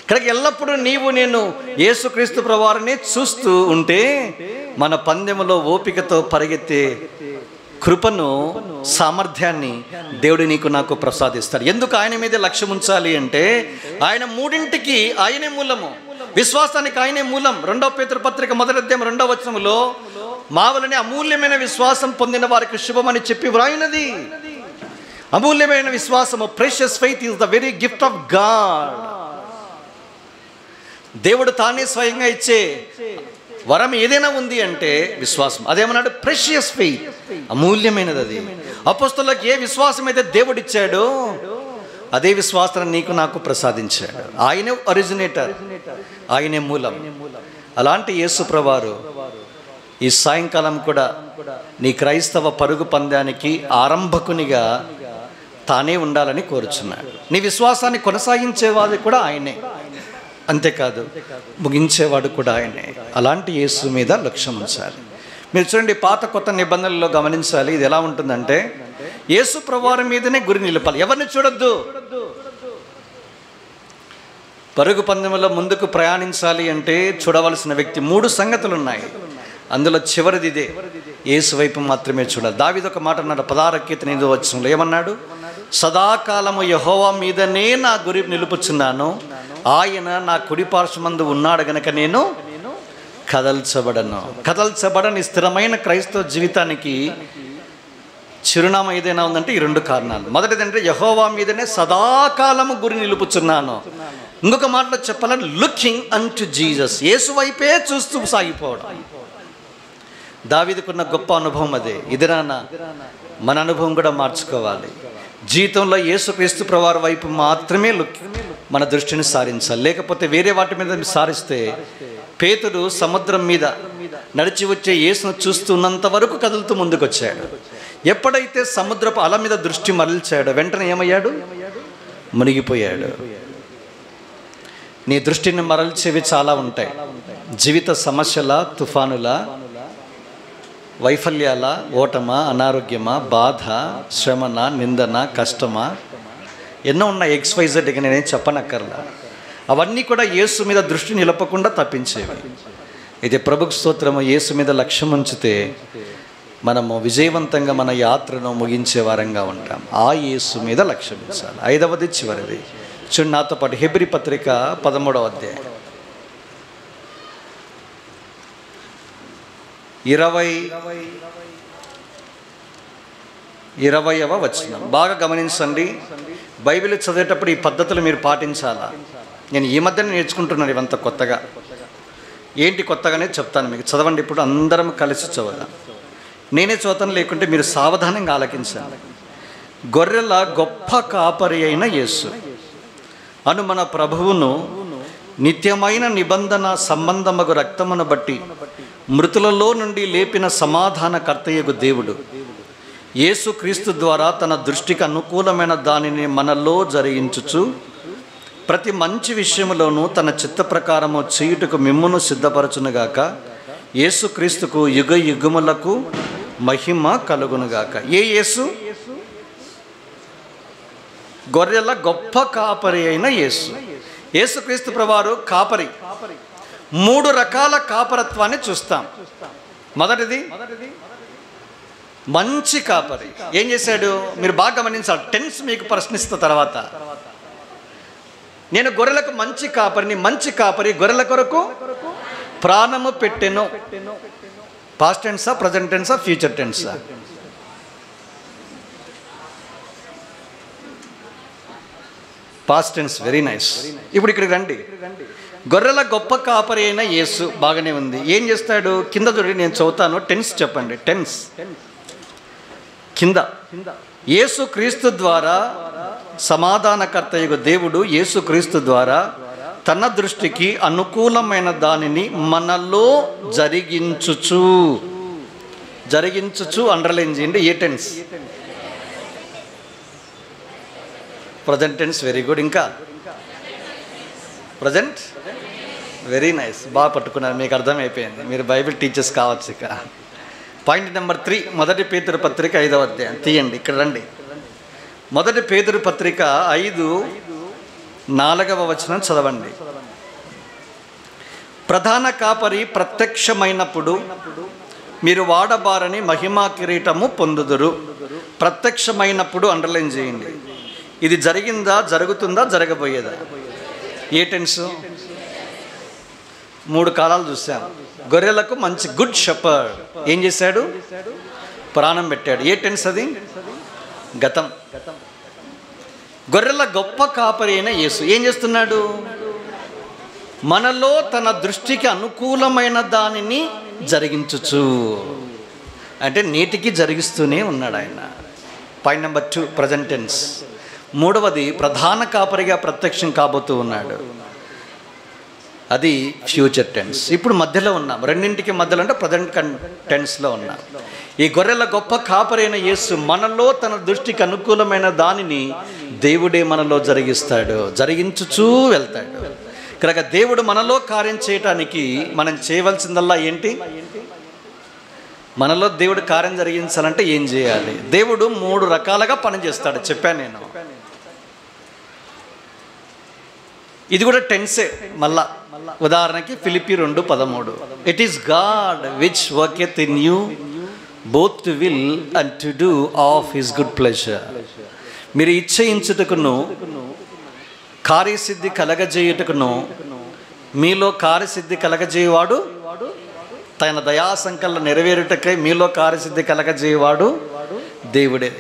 ఇక్కడికి ఎల్లప్పుడూ నేను యేసుక్రీస్తు ప్రభువారిని చూస్తూ ఉంటే మన పందెములో ఓపికతో పరిగెత్తే కృపను, సామర్థ్యాన్ని దేవుడు నీకు నాకు ప్రసాదిస్తాడు. ఎందుకు ఆయన మీదే లక్ష్యం ఉంచాలి అంటే, ఆయన మూడింటికి ఆయనే మూలము. విశ్వాసానికి ఆయనే మూలం. 2వ పేతురు పత్రిక 1వ అధ్యాయం 2వ వచనంలో మా వలనే అమూల్యమైన విశ్వాసం పొందిన వారికి శుభమని చెప్పి వ్రాయినది. అమూల్యమైన విశ్వాసము, precious faith is the very gift of God. దేవుడు తానే స్వయంగా ఇచ్చే వరం ఏదైనా ఉంది అంటే విశ్వాసం. అదేమన్నాడు? ప్రెషియస్ ఫెయిత్, అమూల్యమైనది. అది అపోస్తలులకు ఏ విశ్వాసం అయితే దేవుడు ఇచ్చాడో అదే విశ్వాసాన్ని నీకు నాకు ప్రసాదించాడు. ఆయనే ఒరిజినేటర్, ఆయనే మూలం. అలాంటి యేసు ప్రభువారు ఈ సాయంకాలం కూడా నీ క్రైస్తవ పరుగు పందానికి ఆరంభకునిగా తానే ఉండాలని కోరుచున్నాడు. నీ విశ్వాసాన్ని కొనసాగించేవాడు కూడా ఆయనే, అంతేకాదు ముగించేవాడు కూడా ఆయనే. అలాంటి యేసు మీద లక్ష్యం ఉంచాలి. మీరు చూడండి, పాత కొత్త నిబంధనల్లో గమనించాలి. ఇది ఎలా ఉంటుందంటే, యేసు ప్రభువారి మీదనే గురి నిలపాలి. ఎవరిని చూడొద్దు. పరుగు పందెంలో ముందుకు ప్రయాణించాలి అంటే చూడవలసిన వ్యక్తి 3 సంగతులు ఉన్నాయి. అందులో చివరిది ఇదే, యేసు వైపు మాత్రమే చూడాలి. దావీదు ఒక మాట అన్నాడు 16వ కీర్తన 8వ వచనంలో. ఏమన్నాడు? సదాకాలము యెహోవా మీదనే నా గురి నిలుపుచున్నాను, ఆయన నా కుడి పార్శ్వమందు ఉన్నాడు గనక నేను కదల్చబడను. కదల్చబడని స్థిరమైన క్రైస్తవ జీవితానికి చిరునామా ఏదైనా ఉందంటే ఈ రెండు కారణాలు. మొదటిదంటే యెహోవా మీదనే సదాకాలము గురి నిలుపుచున్నాను. ఇంకొక మాటలో చెప్పాలంటే లుకింగ్ అన్టు జీసస్, యేసు వైపే చూస్తూ సాగిపోవడం. దావీదుకున్న గొప్ప అనుభవం అదే. ఇదిరానా మన అనుభవం కూడా మార్చుకోవాలి. జీవితంలో యేసుక్రీస్తు ప్రభువారి వైపు మాత్రమే మన దృష్టిని సారించాలి. లేకపోతే వేరే వాటి మీద సారిస్తే, పేతురు సముద్రం మీద నడిచి వచ్చే యేసును చూస్తున్నంత వరకు కదులుతూ ముందుకు వచ్చాడు. ఎప్పుడైతే సముద్రపు అల మీద దృష్టి మరల్చాడో వెంటనే ఏమయ్యాడు? మునిగిపోయాడు. నీ దృష్టిని మరల్చేవి చాలా ఉంటాయి. జీవిత సమస్యల, తుఫానుల, వైఫల్యాల, ఓటమా, అనారోగ్యమా, బాధ, శ్రమన, నిందన, కష్టమా, ఎన్నో ఉన్నాయి. XYZ ఇక నేనేం చెప్పనక్కర్లా. అవన్నీ కూడా యేసు మీద దృష్టి నిలపకుండా తప్పించేవి. అయితే ప్రభుకు స్తోత్రము, యేసు మీద లక్ష్యం ఉంచితే మనము విజయవంతంగా మన యాత్రను ముగించే వారంగా ఉంటాం. ఆ యేసు మీద లక్ష్యం ఉంచాలి. 5వది చివరిది చూడు నాతో పాటు, హెబ్రీ పత్రిక 13వ అధ్యాయం 20వ వచనం. బాగా గమనించండి. బైబిల్ చదివేటప్పుడు ఈ పద్ధతులు మీరు పాటించాలా. నేను ఈ మధ్యన నేర్చుకుంటున్నాను ఇవంతా కొత్తగా. ఏంటి కొత్తగానే చెప్తాను మీకు. చదవండి, ఇప్పుడు అందరం కలిసి చదువుదాం. నేనే చదువుతాను, లేకుంటే మీరు సావధానంగా ఆలకించాలి. గొర్రెల గొప్ప కాపరి అయిన యేసు అను మన ప్రభువును నిత్యమైన నిబంధన సంబంధమగు రక్తమును బట్టి మృతులలో నుండి లేపిన సమాధానకర్తయగు దేవుడు యేసు క్రీస్తు ద్వారా తన దృష్టికి అనుకూలమైన దానిని మనలో జరిగించుచు ప్రతి మంచి విషయములోనూ తన చిత్త ప్రకారము చేయుటకు మిమ్మును సిద్ధపరచునుగాక. యేసు క్రీస్తుకు యుగ యుగములకు మహిమ కలుగునుగాక. ఏ యేసు? గొర్రెల గొప్ప కాపరి అయిన యేసు. యేసుక్రీస్తు ప్రభువారు కాపరి. 3 రకాల కాపరత్వాన్ని చూస్తాం. మొదటిది మంచి కాపరి. ఏం చేశాడు మీరు బాగా గమనించాలి. టెన్స్ మీకు ప్రశ్నిస్తా తర్వాత. నేను గొర్రెలకు మంచి కాపరిని. మంచి కాపరి గొర్రెల కొరకు ప్రాణము పెట్టెను. పాస్ట్ టెన్సా, ప్రజెంట్ టెన్సా, ఫ్యూచర్ టెన్సా? Past tense. Very nice. ఇప్పుడు ఇక్కడికి రండి. గొర్రెల గొప్ప కాపరి అయిన యేసు బాగానే ఉంది. ఏం చేస్తాడు? కింద చూడండి, నేను చదువుతాను. టెన్స్ చెప్పండి. టెన్స్ కింద. యేసు క్రీస్తు ద్వారా సమాధానకర్తయగు దేవుడు యేసు క్రీస్తు ద్వారా తన దృష్టికి అనుకూలమైన దానిని మనలో జరిగించుచు అండర్లైన్ చేయండి. ఏ tense? Present tense. Very good. ఇంకా ప్రజెంట్. Very nice. బాగా పట్టుకున్నారు, మీకు అర్థమైపోయింది. మీరు బైబిల్ టీచర్స్ కావచ్చు. ఇక పాయింట్ నెంబర్ 3, 1 పేతురు పత్రిక 5వ అధ్యాయం తీయండి. ఇక్కడ రండి. 1 పేతురు పత్రిక 5:4వ వచనం చదవండి. ప్రధాన కాపరి ప్రత్యక్షమైనప్పుడు మీరు వాడబారని మహిమా కిరీటము పొందుదురు. ప్రత్యక్షమైనప్పుడు అండర్లైన్ చేయండి. ఇది జరిగిందా, జరుగుతుందా, జరగబోయేదా? ఏ టెన్సు? 3 కాలాలు చూసాం. గొర్రెలకు మంచి గుడ్ షెపర్డ్ ఏం చేశాడు? ప్రాణం పెట్టాడు. ఏ టెన్స్ అది? గతం. గొర్రెల గొప్ప కాపరి అయిన యేసు ఏం చేస్తున్నాడు? మనలో తన దృష్టికి అనుకూలమైన దానిని జరిగించుచు, అంటే నేటికి జరిగిస్తూనే ఉన్నాడు ఆయన. Point number 2 present tense. 3వది ప్రధాన కాపరిగా ప్రత్యక్షం కాబోతూ ఉన్నాడు. అది ఫ్యూచర్ టెన్స్. ఇప్పుడు మధ్యలో ఉన్నాం. రెండింటికి మధ్యలో అంటే ప్రజెంట్ టెన్స్లో ఉన్నాం. ఈ గొర్రెల గొప్ప కాపరైన యేసు మనలో తన దృష్టికి అనుకూలమైన దానిని దేవుడే మనలో జరిగిస్తాడు, జరిగించుచూ వెళ్తాడు. కనుక దేవుడు మనలో కార్యం చేయటానికి మనం చేయవలసిందల్లా ఏంటి? మనలో దేవుడు కార్యం జరిగించాలంటే ఏం చేయాలి? దేవుడు 3 రకాలుగా పనిచేస్తాడు చెప్పాను నేను. ఇది కూడా టెన్సే మళ్ళా. ఉదాహరణకి Philippi 2:13, it is God which worketh in you both to will and to do of his good pleasure. మీరు ఇచ్చయించుటకును కార్యసిద్ధి కలగజేయుటకును మీలో కార్యసిద్ధి కలగజేయువాడు తన దయా సంకల్పం నెరవేరుటకై మీలో కార్యసిద్ధి కలగజేయవాడు దేవుడే.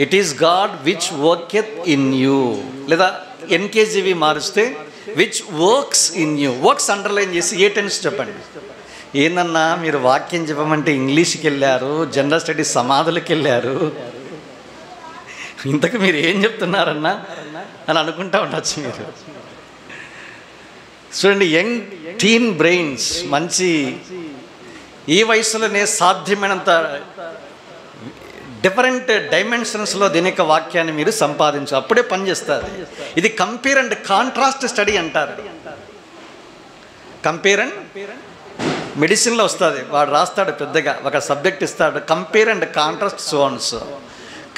It is God which worketh in you, లేదా ఎన్కేజీవి మారుస్తే which works in you. Works underline చేసి ఏ టెన్స్ చెప్పండి. ఏందన్నా మీరు వాక్యం చెప్పమంటే ఇంగ్లీష్కి వెళ్ళారు, జనరల్ స్టడీస్ సమాధులకి వెళ్ళారు, ఇంతకు మీరు ఏం చెప్తున్నారన్నా అని అనుకుంటా ఉండొచ్చు మీరు. చూడండి, యంగ్ టీన్ బ్రెయిన్స్ మంచి ఈ వయసులోనే సాధ్యమైనంత డిఫరెంట్ డైమెన్షన్స్లో దీని యొక్క వాక్యాన్ని మీరు సంపాదించు, అప్పుడే పనిచేస్తుంది. ఇది కంపేర్ అండ్ కాంట్రాస్ట్ స్టడీ అంటారు. కంపేర్ అండ్ మెడిసిన్లో వస్తుంది, వాడు రాస్తాడు పెద్దగా ఒక సబ్జెక్ట్ ఇస్తాడు, కంపేర్ అండ్ కాంట్రాస్ట్ జోన్స్.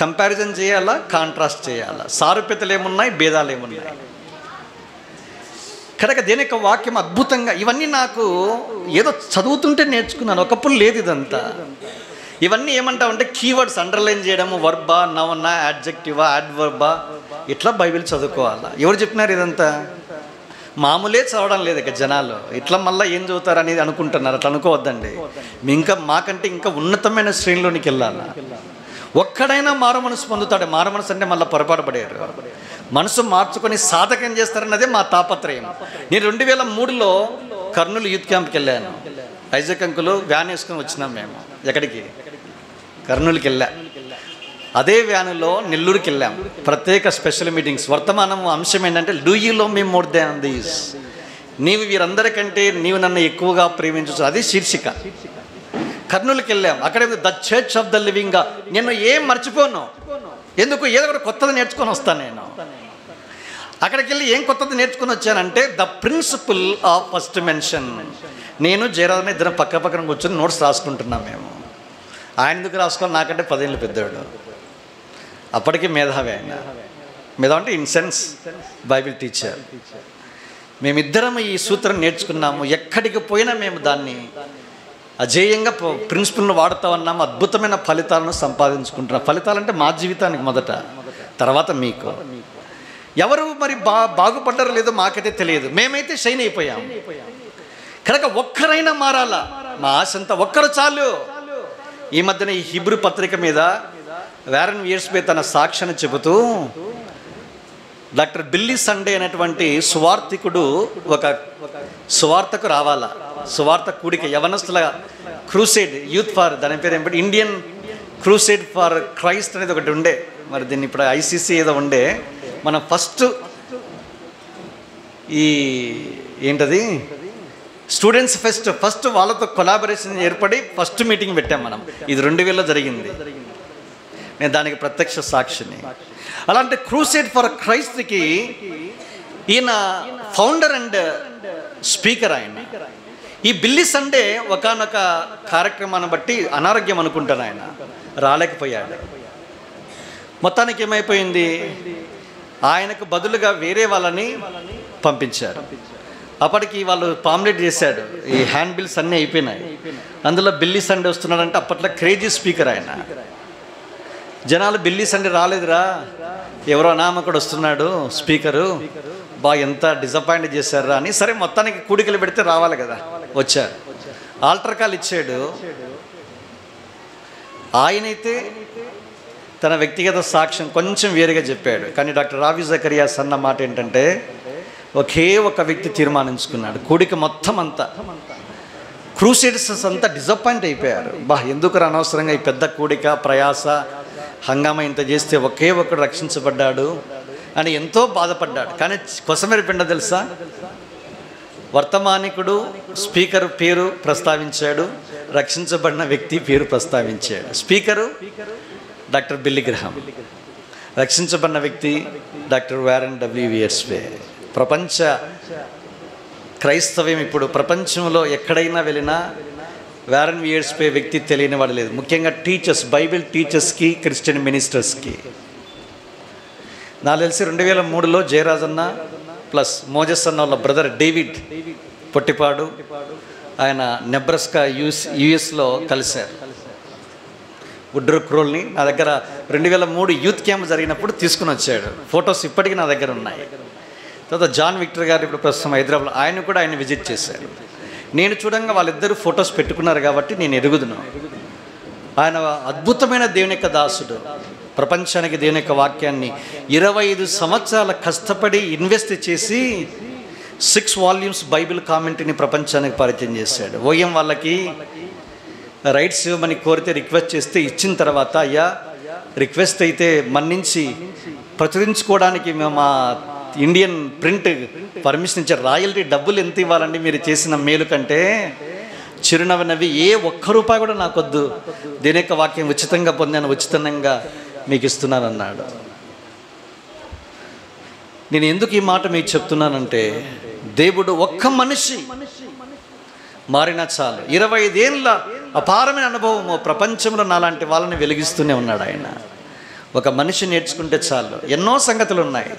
కంపారిజన్ చేయాలా, కాంట్రాస్ట్ చేయాలా, సారూప్యతలు ఏమున్నాయి, భేదాలు ఏమున్నాయి. కనుక దేని యొక్క వాక్యం అద్భుతంగా, ఇవన్నీ నాకు ఏదో చదువుతుంటే నేర్చుకున్నాను, ఒకప్పుడు లేదు ఇదంతా. ఇవన్నీ ఏమంటామంటే కీవర్డ్స్ అండర్లైన్ చేయడము, వర్బా, నౌనా, యాడ్జెక్టివా, యాడ్వర్బా, ఇట్లా బైబిల్ చదువుకోవాలా. ఎవరు చెప్పినారు ఇదంతా? మామూలే చదవడం లేదు ఇక జనాలు, ఇట్లా మళ్ళీ ఏం చదువుతారు అనేది అనుకుంటున్నారు. అట్లా అనుకోవద్దండి. మాకంటే ఇంకా ఉన్నతమైన శ్రేణిలోనికి వెళ్ళాలా. ఒక్కడైనా మారు మనసు పొందుతాడు. మారు మనసు అంటే మళ్ళీ పొరపాటు పడారు, మనసు మార్చుకొని సాధకం చేస్తారన్నదే మా తాపత్రయం. నేను 2003లో కర్నూలు యూత్ క్యాంప్కి వెళ్ళాను. ఐజక్ అంకులు వ్యాన్ వేసుకొని వచ్చినాం మేము. ఎక్కడికి? కర్నూలుకి వెళ్ళా. అదే వ్యానులో నెల్లూరుకి వెళ్ళాం. ప్రత్యేక స్పెషల్ మీటింగ్స్. వర్తమానం అంశం ఏంటంటే do you love me more than these, నీవు వీరందరికంటే నీవు నన్ను ఎక్కువగా ప్రేమించవచ్చు, అది శీర్షిక. కర్నూలుకి వెళ్ళాం. అక్కడ the church of the living. నేను ఏం మర్చిపోను, ఎందుకు ఏదో ఒకటి కొత్తది నేర్చుకొని వస్తాను. నేను అక్కడికి వెళ్ళి ఏం కొత్తది నేర్చుకొని వచ్చానంటే the principle of first mention. నేను జయరాజన్ ఇద్దరం పక్క పక్కన కూర్చొని నోట్స్ రాసుకుంటున్నాం మేము. ఆయన ఎందుకు రాసుకోవాలి, నాకంటే 10 ఏళ్ళు పెద్దవాడు, అప్పటికి మేధావి. ఆయన మేధావి అంటే ఇన్ సెన్స్ బైబిల్ టీచర్. మేమిద్దరం ఈ సూత్రం నేర్చుకున్నాము. ఎక్కడికి పోయినా మేము దాన్ని అజేయంగా ప్రిన్సిపల్ను వాడుతూ ఉన్నాము. అద్భుతమైన ఫలితాలను సంపాదించుకుంటున్నాం. ఫలితాలంటే మా జీవితానికి మొదట, తర్వాత మీకు. ఎవరు మరి బాగుపడ్డారో లేదో మాకైతే తెలియదు, మేమైతే షైన్ అయిపోయాం. కనుక ఒక్కరైనా మారాలా, మా ఆశ అంతా ఒక్కరు చాలు. ఈ మధ్యన ఈ హిబ్రూ పత్రిక మీద వారెన్ వియర్స్బే తన సాక్ష్యాన్ని చెబుతూ, డాక్టర్ బిల్లీ సండే అనేటువంటి సువార్థికుడు ఒక సువార్తకు రావాలా, సువార్త కూడిక, యవనస్తుల క్రూసేడ్, యూత్ ఫార్, దాని పేరు ఏమిటి, ఇండియన్ క్రూసేడ్ ఫార్ క్రైస్ట్ అనేది ఒకటి ఉండే. మరి దీన్ని ఇప్పుడు ఐసీసీ ఏదో ఉండే. మనం ఫస్ట్ ఈ ఏంటది స్టూడెంట్స్ ఫస్ట్ వాళ్ళతో కొలాబరేషన్ ఏర్పడి ఫస్ట్ మీటింగ్ పెట్టాం మనం. ఇది 2000లో జరిగింది. నేను దానికి ప్రత్యక్ష సాక్షిని. అలాంటి క్రూసేడ్ ఫర్ క్రైస్ట్కి ఈయన ఫౌండర్ అండ్ స్పీకర్. ఆయన ఈ బిల్లీ సండే ఒకానొక కార్యక్రమాన్ని బట్టి అనారోగ్యం అనుకుంటాను, ఆయన రాలేకపోయాడు. మొత్తానికి ఏమైపోయింది, ఆయనకు బదులుగా వేరే వాళ్ళని పంపించారు. అప్పటికి వాళ్ళు పాంప్లెట్ చేశాడు, ఈ హ్యాండ్ బిల్స్ అన్నీ అయిపోయినాయి. అందులో బిల్లీ సండే వస్తున్నాడంటే అప్పట్లో క్రేజీ స్పీకర్ ఆయన. జనాలు బిల్లీ సండే రాలేదురా, ఎవరో అనామకుడు వస్తున్నాడు స్పీకరు, ఎంత డిసప్పాయింట్ చేశారా అని. సరే మొత్తానికి కూడికలు పెడితే రావాలి కదా, వచ్చారు. ఆల్టర్ కాల్ ఇచ్చాడు. ఆయనైతే తన వ్యక్తిగత సాక్ష్యం కొంచెం వేరుగా చెప్పాడు. కానీ డాక్టర్ రావి జకరియాస్ అన్న మాట ఏంటంటే ఒకే ఒక వ్యక్తి తీర్మానించుకున్నాడు. కూడిక మొత్తం అంతా క్రూసేడర్స్ అంతా డిసప్పాయింట్ అయిపోయారు. ఎందుకు అనవసరంగా ఈ పెద్ద కూడిక, ప్రయాస, హంగామా ఇంత చేస్తే ఒకే ఒక్కడు రక్షించబడ్డాడు అని ఎంతో బాధపడ్డాడు. కానీ కొసమెరి పిండ తెలుసా, వర్తమానికుడు స్పీకరు పేరు ప్రస్తావించాడు, రక్షించబడిన వ్యక్తి పేరు ప్రస్తావించాడు. స్పీకరు డాక్టర్ బిల్లీ గ్రహాం, రక్షించబడిన వ్యక్తి డాక్టర్ వారెన్ వియర్స్బే. ప్రపంచ క్రైస్తవ్యం ఇప్పుడు ప్రపంచంలో ఎక్కడైనా వెళ్ళినా వారెన్ వియర్స్బే వ్యక్తి తెలియని వాడు లేదు. ముఖ్యంగా టీచర్స్, బైబిల్ టీచర్స్కి, క్రిస్టియన్ మినిస్టర్స్కి. నాకు తెలిసి 2003లో జయరాజన్న ప్లస్ మోజెస్ అన్న వాళ్ళ బ్రదర్ డేవిడ్ పొట్టిపాడు, ఆయన నెబ్రాస్కా యుఎస్లో కలిశారు. వుడ్రో క్రోల్ని నా దగ్గర 2003 యూత్ క్యాంప్ జరిగినప్పుడు తీసుకుని వచ్చాడు. ఫొటోస్ ఇప్పటికీ నా దగ్గర ఉన్నాయి. తర్వాత జాన్ విక్టర్ గారు ఇప్పుడు ప్రస్తుతం హైదరాబాద్లో, ఆయన కూడా ఆయన విజిట్ చేశారు. నేను చూడంగా వాళ్ళిద్దరూ ఫొటోస్ పెట్టుకున్నారు కాబట్టి నేను ఎరుగుదును. ఆయన అద్భుతమైన దేవుని యొక్క దాసుడు. ప్రపంచానికి దేవుని యొక్క వాక్యాన్ని 25 సంవత్సరాల కష్టపడి ఇన్వెస్ట్ చేసి 6 వాల్యూమ్స్ బైబిల్ కామెంటరీని ప్రపంచానికి పరిచయం చేశాడు. ఓఎం వాళ్ళకి రైట్స్ ఇవ్వమని కోరితే రిక్వెస్ట్ చేస్తే ఇచ్చిన తర్వాత, అయ్యా రిక్వెస్ట్ అయితే మన్నించి ప్రచురించుకోవడానికి మా ఇండియన్ ప్రింట్ పర్మిషన్ ఇచ్చారు. రాయల్టీ డబ్బులు ఎంత ఇవ్వాలండి మీరు చేసిన మేలు కంటే? చిరునవ్వు నవ్వి, ఏ ఒక్క రూపాయి కూడా నాకొద్దు, దేని యొక్క వాక్యం ఉచితంగా పొందాను, ఉచితంగా మీకు ఇస్తున్నాను అన్నాడు. నేను ఎందుకు ఈ మాట మీకు చెప్తున్నానంటే, దేవుడు ఒక్క మనిషి మారినా చాలు. 25 ఏళ్ళ అపారమైన అనుభవము ప్రపంచంలో నాలాంటి వాళ్ళని వెలిగిస్తూనే ఉన్నాడు ఆయన. ఒక మనిషి నేర్చుకుంటే చాలు. ఎన్నో సంగతులు ఉన్నాయి.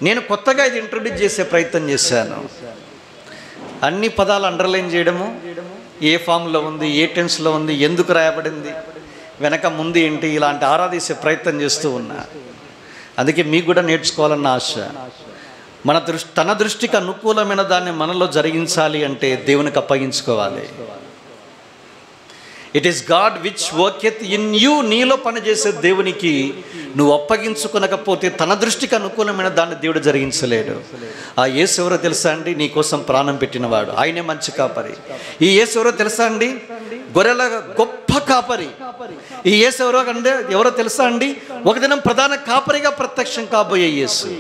నేను కొత్తగా ఇది ఇంట్రొడ్యూస్ చేసే ప్రయత్నం చేశాను. అన్ని పదాలు అండర్లైన్ చేయడము, ఏ ఫామ్లో ఉంది, ఏ టెన్స్లో ఉంది, ఎందుకు రాయబడింది, వెనక ముందు ఏంటి, ఇలాంటి ఆరాధించే ప్రయత్నం చేస్తూ ఉన్నా. అందుకే మీకు కూడా నేర్చుకోవాలన్న ఆశ. తన దృష్టికి అనుకూలమైన దాన్ని మనలో జరిగించాలి అంటే దేవునికి అప్పగించుకోవాలి. It is God which worketh in you. నీలో పనిచేసే దేవునికి నువ్వు అప్పగించుకొనకపోతే తన దృష్టికి అనుకూలమైన దాన్ని దేవుడు జరిగించలేడు. ఆ యేసు ఎవరో తెలుసా అండి? నీ కోసం ప్రాణం పెట్టినవాడు. ఆయనే మంచి కాపరి. ఈ యేసు ఎవరో తెలుసా అండి? గొర్రెల గొప్ప కాపరి. ఈ యేసు ఎవరో తెలుసా అండి? ఒక దినం ప్రధాన కాపరిగా ప్రత్యక్షం కాబోయే యేసు.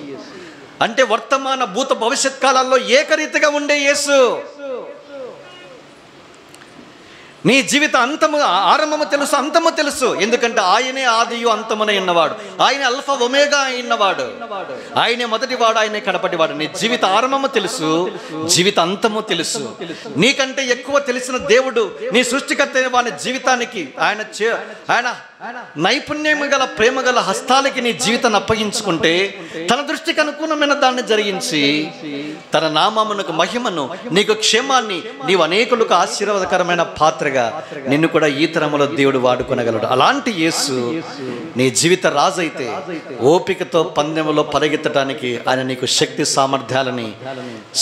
అంటే వర్తమాన భూత భవిష్యత్ కాలాల్లో ఏకరీతిగా ఉండే యేసు. నీ జీవిత అంతము ఆరంభము తెలుసు, అంతము తెలుసు. ఎందుకంటే ఆయనే ఆదియు అంతమునే ఉన్నవాడు. ఆయన అల్ఫా ఒమేగా అయినవాడు. ఆయనే మొదటివాడు, ఆయనే కడపటివాడు. నీ జీవిత ఆరంభము తెలుసు, జీవిత అంతము తెలుసు. నీకంటే ఎక్కువ తెలిసిన దేవుడు నీ సృష్టికర్త వాని జీవితానికి ఆయన నైపుణ్యం గల ప్రేమ గల హస్తాలకి నీ జీవితాన్ని అప్పగించుకుంటే తన దృష్టికి అనుకూలమైన దాన్ని జరిగించి తన నామమునకు మహిమను, నీకు క్షేమాన్ని, నీవు అనేకులకు ఆశీర్వాదకరమైన పాత్రగా నిన్ను కూడా ఈ తరములో దేవుడు వాడుకొనగలడు. అలాంటి యేసు నీ జీవిత రాజు అయితే ఓపికతో పందెములో పరిగెత్తడానికి ఆయన నీకు శక్తి సామర్థ్యాలని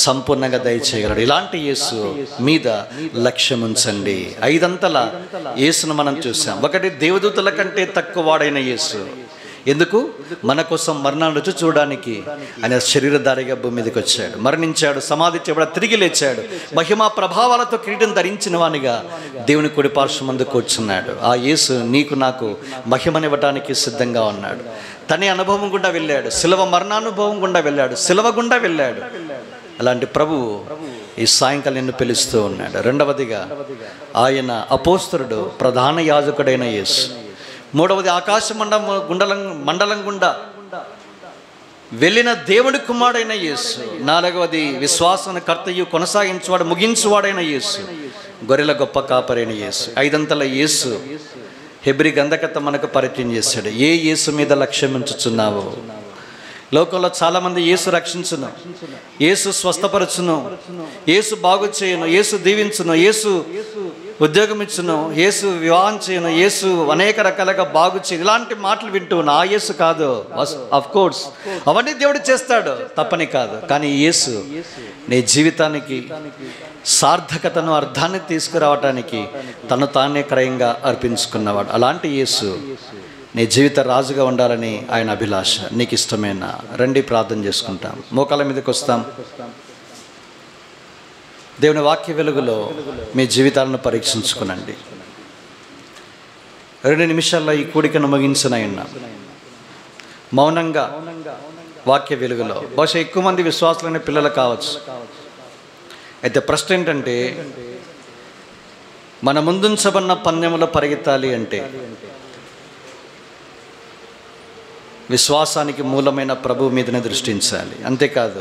సంపూర్ణంగా దయచేయగలడు. ఇలాంటి యేసు మీద లక్ష్యం ఉంచండి. 5 అంతల యేసును మనం చూసాం. ఒకటి, దేవదూతల కంటే తక్కువ వాడైన యేసు. ఎందుకు? మన కోసం మరణాన్ని రుచి చూడడానికి ఆయన శరీరధారిగా భూమి మీదకి వచ్చాడు, మరణించాడు, సమాధి చేయబడి తిరిగి లేచాడు, మహిమా ప్రభావాలతో కిరీటం ధరించిన వానిగా దేవుని కుడి పార్శ్వమందు కూర్చున్నాడు. ఆ యేసు నీకు నాకు మహిమనివ్వటానికి సిద్ధంగా ఉన్నాడు. తనే అనుభవం గుండా వెళ్ళాడు, శిలువ మరణానుభవం గుండా వెళ్ళాడు, శిలువ గుండా వెళ్ళాడు. అలాంటి ప్రభువు ఈ సాయంకాలం నిన్ను పిలుస్తూ ఉన్నాడు. రెండవదిగా ఆయన అపోస్తలుడు, ప్రధాన యాజకుడైన యేసు. మూడవది ఆకాశ మండలం గుండా వెళ్ళిన దేవుడి కుమారుడైన యేసు. నాలుగవది విశ్వాసాన్ని కర్తయు కొనసాగించువాడు ముగించువాడైన యేసు, గొర్రెల గొప్ప కాపరైన యేసు. 5 అంతల యేసు హెబ్రీ గంధకత మనకు పరిచయం చేశాడు. ఏ యేసు మీద లక్ష్యం ఉంచుచున్నావు? లోకంలో చాలామంది యేసు రక్షించును, యేసు స్వస్థపరచును, యేసు బాగు చేయును, యేసు దీవించును, యేసు ఉద్యోగం ఇచ్చును, యేసు వివాహం చేయను, యేసు అనేక రకాలుగా బాగు చేయను, ఇలాంటి మాటలు వింటూ నా యేసు కాదు. ఆఫ్ కోర్స్ అవన్నీ దేవుడు చేస్తాడు, తప్పని కాదు. కానీ యేసు నీ జీవితానికి సార్థకతను, అర్థాన్ని తీసుకురావటానికి తను తానే క్రయంగా అర్పించుకున్నవాడు. అలాంటి యేసు నీ జీవిత రాజుగా ఉండాలని ఆయన అభిలాష. నీకు ఇష్టమైన రండి ప్రార్థన చేసుకుంటాం. మోకాళ్ళ మీదకి వస్తాం. దేవుని వాక్య వెలుగులో మీ జీవితాలను పరీక్షించుకునండి. 2 నిమిషాల్లో ఈ కూడికను ముగించనై ఉన్నాం. మౌనంగా వాక్య వెలుగులో బహుశా ఎక్కువ మంది విశ్వాసులైన పిల్లలు కావచ్చు. అయితే ప్రశ్న ఏంటంటే, మన ముందుంచబడిన పందెంలో పరిగెత్తాలి అంటే విశ్వాసానికి మూలమైన ప్రభువు మీదనే దృష్టించాలి. అంతేకాదు,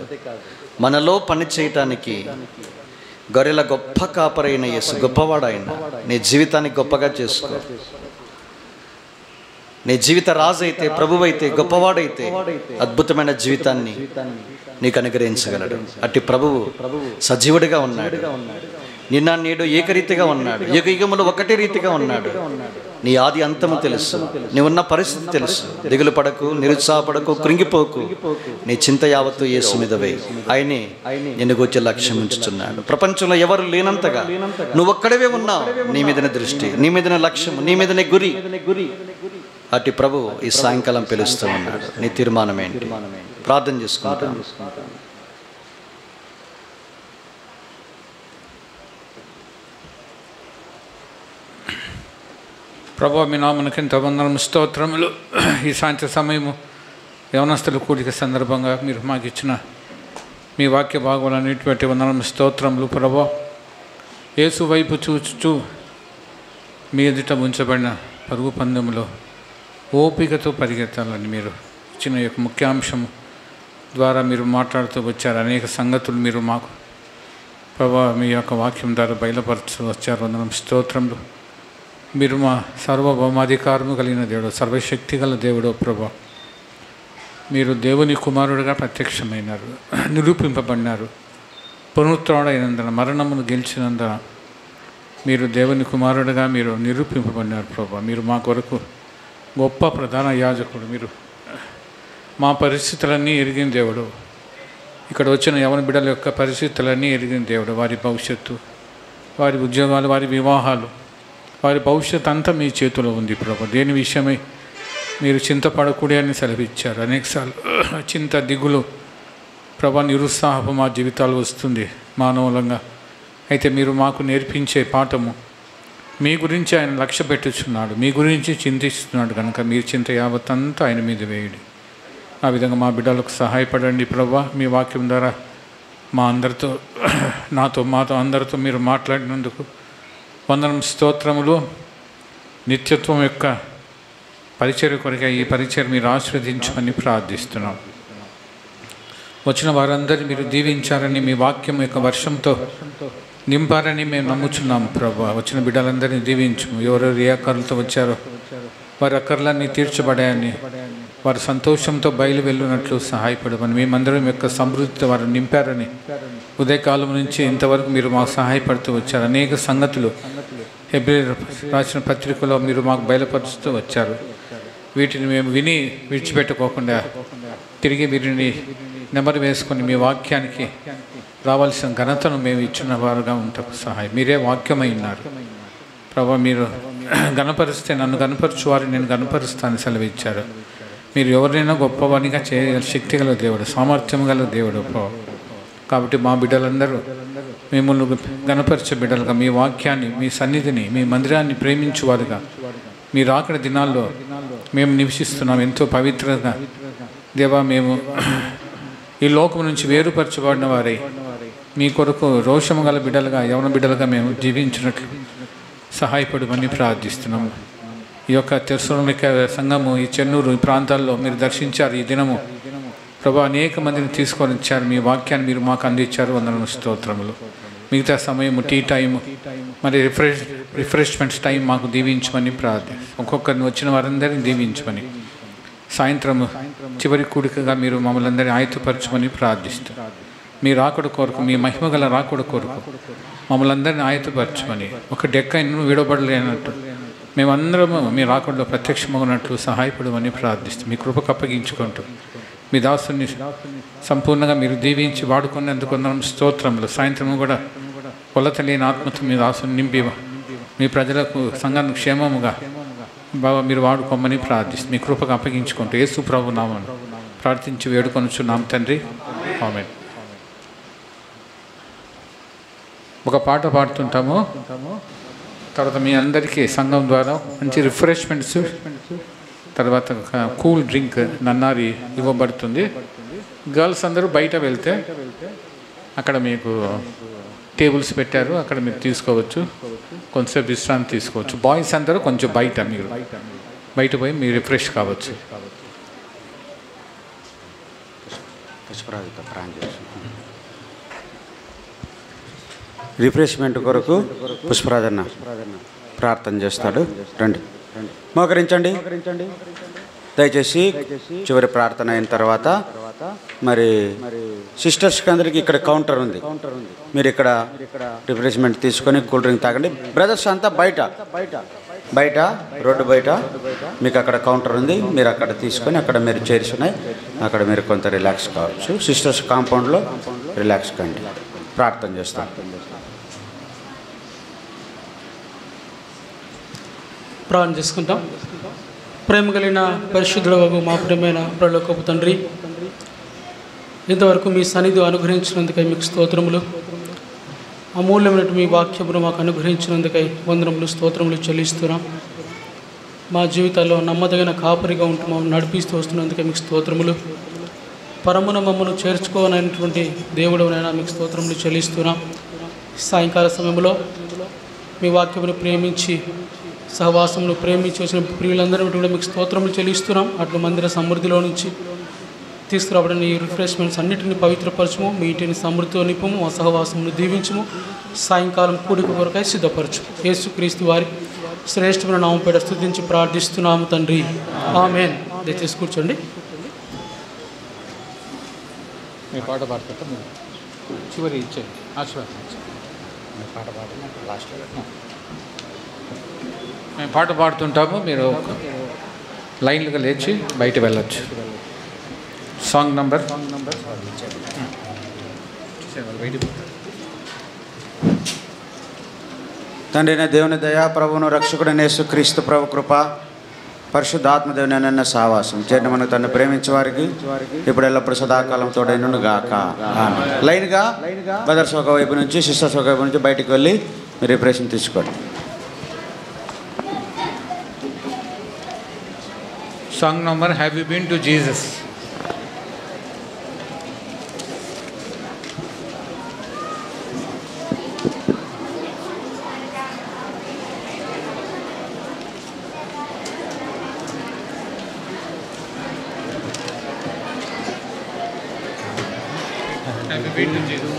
మనలో పని చేయటానికి గొర్రెల గొప్ప కాపరైన యేసు గొప్పవాడైన నీ జీవితాన్ని గొప్పగా చేసుకో. నీ జీవిత రాజు అయితే, ప్రభువు అయితే, గొప్పవాడైతే అద్భుతమైన జీవితాన్ని నీకు అనుగ్రహించగలడు. అట్టి ప్రభువు సజీవుడిగా ఉన్నాడు. నిన్న నేడు ఏకరీతిగా ఉన్నాడు, యుగ యుగములు ఒకటి రీతిగా ఉన్నాడు. నీ ఆది అంతము తెలుసు, నీ ఉన్న పరిస్థితి తెలుసు. దిగులు పడకు, నిరుత్సాహపడకు, కృంగిపోకు. నీ చింత యావత్తు యేసు మీద వేయి. ఆయనే నిన్ను గూర్చి లక్ష్యం ఉంచుతున్నాడు. ప్రపంచంలో ఎవరు లేనంతగా నువ్వు ఒక్కడవే ఉన్నావు. నీ మీదనే దృష్టి, నీ మీదనే లక్ష్యం, నీ మీదనే గురి. అటు ప్రభు ఈ సాయంకాలం పిలుస్తూ ఉన్నాడు. నీ తీర్మానం ఏంటి? ప్రార్థన చేసుకుంటాం. ప్రభు మీ నామమునకు ఎంతో వందనములు, స్తోత్రములు. ఈ సాయంత్ర సమయము యవనస్తుల కూడిక సందర్భంగా మీరు మాకు ఇచ్చిన మీ వాక్య భాగములన్నిటి వందనములు, స్తోత్రములు. ప్రభు యేసు వైపు చూచుచూ మీ ఎదుట ఉంచబడిన పరుగు పందెములో ఓపికతో పరిగెత్తాలని మీరు ఇచ్చిన యొక్క ముఖ్యాంశము ద్వారా మీరు మాట్లాడుతూ వచ్చారు. అనేక సంగతులు మీరు మాకు ప్రభు మీ యొక్క వాక్యం ద్వారా బయలుపరచు వచ్చారు. వందనములు, స్తోత్రములు. మీరు మా సార్వభౌమాధికారము కలిగిన దేవుడు, సర్వశక్తి గల దేవుడు. ప్రభు మీరు దేవుని కుమారుడిగా ప్రత్యక్షమైనారు, నిరూపింపబడినారు. పునరుత్థానుడైనందున, మరణమును గెలిచినందున మీరు దేవుని కుమారుడిగా మీరు నిరూపింపబడినారు. ప్రభు మీరు మా కొరకు గొప్ప ప్రధాన యాజకుడు. మీరు మా పరిస్థితులన్నీ ఎరిగిన దేవుడు. ఇక్కడ వచ్చిన యవన బిడ్డల యొక్క పరిస్థితులన్నీ ఎరిగిన దేవుడు. వారి భవిష్యత్తు, వారి ఉద్యోగాలు, వారి వివాహాలు, వారి భవిష్యత్ అంతా మీ చేతిలో ఉంది. ప్రభు దేని విషయమై మీరు చింతపడకూడదు అని సెలవిచ్చారు. అనేకసార్లు చింత, దిగులు, ప్రభు నిరుత్సాహపు మా జీవితాలు వస్తుంది మానవులంగా. అయితే మీరు మాకు నేర్పించే పాఠము మీ గురించి ఆయన లక్ష్య పెట్టుచున్నాడు, మీ గురించి చింతిస్తున్నాడు కనుక మీరు చింత యావత్తంతా ఆయన మీద వేయండి. ఆ విధంగా మా బిడ్డలకు సహాయపడండి ప్రభు. మీ వాక్యం ద్వారా మా అందరితో, మాతో అందరితో మీరు మాట్లాడినందుకు వందనం, స్తోత్రములు. నిత్యత్వం యొక్క పరిచర్య కొరగా ఈ పరిచర్య మీరు ఆశీర్వదించమని ప్రార్థిస్తున్నాం. వచ్చిన వారందరినీ మీరు దీవించారని, మీ వాక్యం యొక్క వర్షంతో నింపారని మేము నమ్ముచున్నాం ప్రభు. వచ్చిన బిడ్డలందరినీ దీవించము. ఎవరెవరు ఏ అక్కర్లతో వచ్చారో వారి అక్కర్లన్నీ తీర్చబడాయని, వారి సంతోషంతో బయలు వెళ్ళినట్లు సహాయపడమని, మేమందరం యొక్క సమృద్ధితో వారు నింపారని ఉదయకాలం నుంచి ఇంతవరకు మీరు మాకు సహాయపడుతూ వచ్చారు. అనేక సంగతులు హెబ్రీయులకు రాసిన పత్రికలో మీరు మాకు బయలుపరుస్తూ వచ్చారు. వీటిని మేము విని విడిచిపెట్టుకోకుండా తిరిగి వీరిని నెమరు వేసుకొని మీ వాక్యానికి రావాల్సిన ఘనతను మేము ఇచ్చిన వారుగా ఉంటాం. సహాయం మీరే వాక్యమై ఉన్నారు ప్రభా. మీరు గణపరిస్తే నన్ను గణపరచు వారిని నేను గణపరుస్తాను సెలవిచ్చారు. మీరు ఎవరినైనా గొప్పవానిగా చేయగల శక్తి గల దేవుడు, సామర్థ్యం గల దేవుడు ప్రభా. కాబట్టి మా బిడ్డలందరూ మిమ్మల్ని గణపరిచే బిడ్డలుగా మీ వాక్యాన్ని, మీ సన్నిధిని, మీ మందిరాన్ని ప్రేమించువారుగా మీరు ఆఖరి దినాల్లో మేము నివసిస్తున్నాం. ఎంతో పవిత్రంగా దేవా, మేము ఈ లోకం నుంచి వేరుపరచబడిన వారై మీ కొరకు రోషము గల బిడ్డలుగా, యవన బిడ్డలుగా మేము జీవించినట్లు సహాయపడమని ప్రార్థిస్తున్నాము. ఈ యొక్క తెస్సలోనిక సంఘము, ఈ చెన్నూరు, ఈ ప్రాంతాల్లో మీరు దర్శించారు. ఈ దినము ప్రభా అనేక మందిని తీసుకొని వచ్చారు. మీ వాక్యాన్ని మీరు మాకు అందించారు. వందనములు, స్తోత్రములు. మిగతా సమయము టీ టైము, మరి రిఫ్రెష్మెంట్స్ టైం మాకు దీవించమని ఒక్కొక్కరిని వచ్చిన వారందరినీ దీవించమని, సాయంత్రము చివరి కూడికగా మీరు మమ్మల్ని అందరినీ ఆయత్తపరచమని ప్రార్థిస్తాం. మీ రాకడ కొరకు, మీ మహిమగల రాకడ కొరకు మమ్మల్ని అందరినీ ఆయత్తపరచమని, ఒక డెక్కైనను విడవబడలేనట్టు మేమందరము మీ రాకడలో ప్రత్యక్షమగినట్లు సహాయపడమని ప్రార్థిస్తాం. మీ కృపకు అప్పగించుకుంటూ మీ దాసుని సంపూర్ణంగా మీరు దీవించి వాడుకునేందుకు స్తోత్రములు. సాయంత్రం కూడా కొలత లేని ఆత్మతో మీ దాసుని నింపి మీ ప్రజలకు, సంఘానికి క్షేమముగా బాబా మీరు వాడుకోమని ప్రార్థిస్తాం. మీ కృపకు అప్పగించుకుంటూ యేసు ప్రభు నామమున ప్రార్థించి వేడుకొనుచున్నాం తండ్రి, ఆమేన్. ఒక పాట పాడుతుంటాము, తర్వాత మీ అందరికీ సంఘం ద్వారా మంచి రిఫ్రెష్మెంట్స్, తర్వాత కూల్ డ్రింక్ నన్నారి ఇవ్వబడుతుంది. గర్ల్స్ అందరూ బయట వెళ్తే అక్కడ మీకు టేబుల్స్ పెట్టారు, అక్కడ మీరు తీసుకోవచ్చు, కొంచెంసేపు విశ్రాంతి తీసుకోవచ్చు. బాయ్స్ అందరూ కొంచెం బయట, మీరు బయట పోయి మీరు రిఫ్రెష్ కావచ్చు. రిఫ్రెష్మెంట్ కొరకు పుష్పరాజన్న ప్రార్థన చేస్తాడు. రండి, మోకరించండి. దయచేసి చివరి ప్రార్థన అయిన తర్వాత మరి సిస్టర్స్కి అందరికి ఇక్కడ కౌంటర్ ఉంది, మీరు ఇక్కడ రిఫ్రెష్మెంట్ తీసుకొని కూల్ డ్రింక్ తాగండి. బ్రదర్స్ అంతా బయట రోడ్డు బయట మీకు అక్కడ కౌంటర్ ఉంది, మీరు అక్కడ తీసుకొని అక్కడ మీరు చైర్స్ ఉన్నాయి, అక్కడ మీరు కొంత రిలాక్స్ కావచ్చు. సిస్టర్స్ కాంపౌండ్లో రిలాక్స్ కండి. ప్రార్థన చేస్తాం. ప్రార్థన చేసుకుంటాం. ప్రేమ కలిగిన పరిశుద్ధుడవగు మా ప్రియమైన పరలోకపు తండ్రి, ఇంతవరకు మీ సన్నిధి అనుగ్రహించినందుకై మీకు స్తోత్రములు. అమూల్యమైన మీ వాక్యమును మాకు అనుగ్రహించినందుకై వందనములు, స్తోత్రములు చెల్లిస్తున్నాం. మా జీవితాల్లో నమ్మదగిన కాపరిగా ఉంటూ మమ్మల్ని నడిపిస్తూ వస్తున్నందుకై మీకు స్తోత్రములు. పరమున మమ్మల్ని చేర్చుకోనైనటువంటి దేవుడనైనా మీకు స్తోత్రములు చెల్లిస్తున్నాం. సాయంకాల సమయంలో మీ వాక్యమును ప్రేమించి సహవాసమును ప్రేమించి వచ్చిన ప్రియులందరూ కూడా మీకు స్తోత్రములు చెల్లిస్తున్నాం. అట్లు మందిర సమృద్ధిలో నుంచి తీసుకురాబడిన ఈ రిఫ్రెష్మెంట్స్ అన్నింటినీ పవిత్రపరచము, మీ ఇంటిని సమృద్ధితో నింపము, ఆ సహవాసమును దీవించము, సాయంకాలం కూడిక కొరకై సిద్ధపరచు. యేసుక్రీస్తు వారి శ్రేష్టమైన నామపేట స్తుతించి ప్రార్థిస్తున్నాము తండ్రి, ఆమేన్. దయచేసి కూర్చోండి. మీ పాట పాడుతుంటే మీరు చివరి ఇచ్చేయండి, ఆశీర్వాదం మీ పాట పాడండి. లాస్ట్ మేము పాట పాడుతుంటాము, మీరు లైన్లుగా లేచి బయట వెళ్ళొచ్చు. సాంగ్ నంబర్ తండ్రి అయిన దేవుని దయా, ప్రభువును రక్షకుడైన యేసుక్రీస్తు ప్రభు కృప, పరిశుద్ధాత్మదేవుని అన్న సావాసం చేరిన మనకు తను ప్రేమించే వారికి ఇప్పుడు ఎల్లప్పుడు సదాకాలం తోడైనను గాక. లైన్గా బ్రదర్స్ ఒకవైపు నుంచి, సిస్టర్స్ ఒకవైపు నుంచి బయటికి వెళ్ళి మీరు రిప్రెషన్ తీసుకోండి. Song number have you been to Jesus. Have you been to Jesus?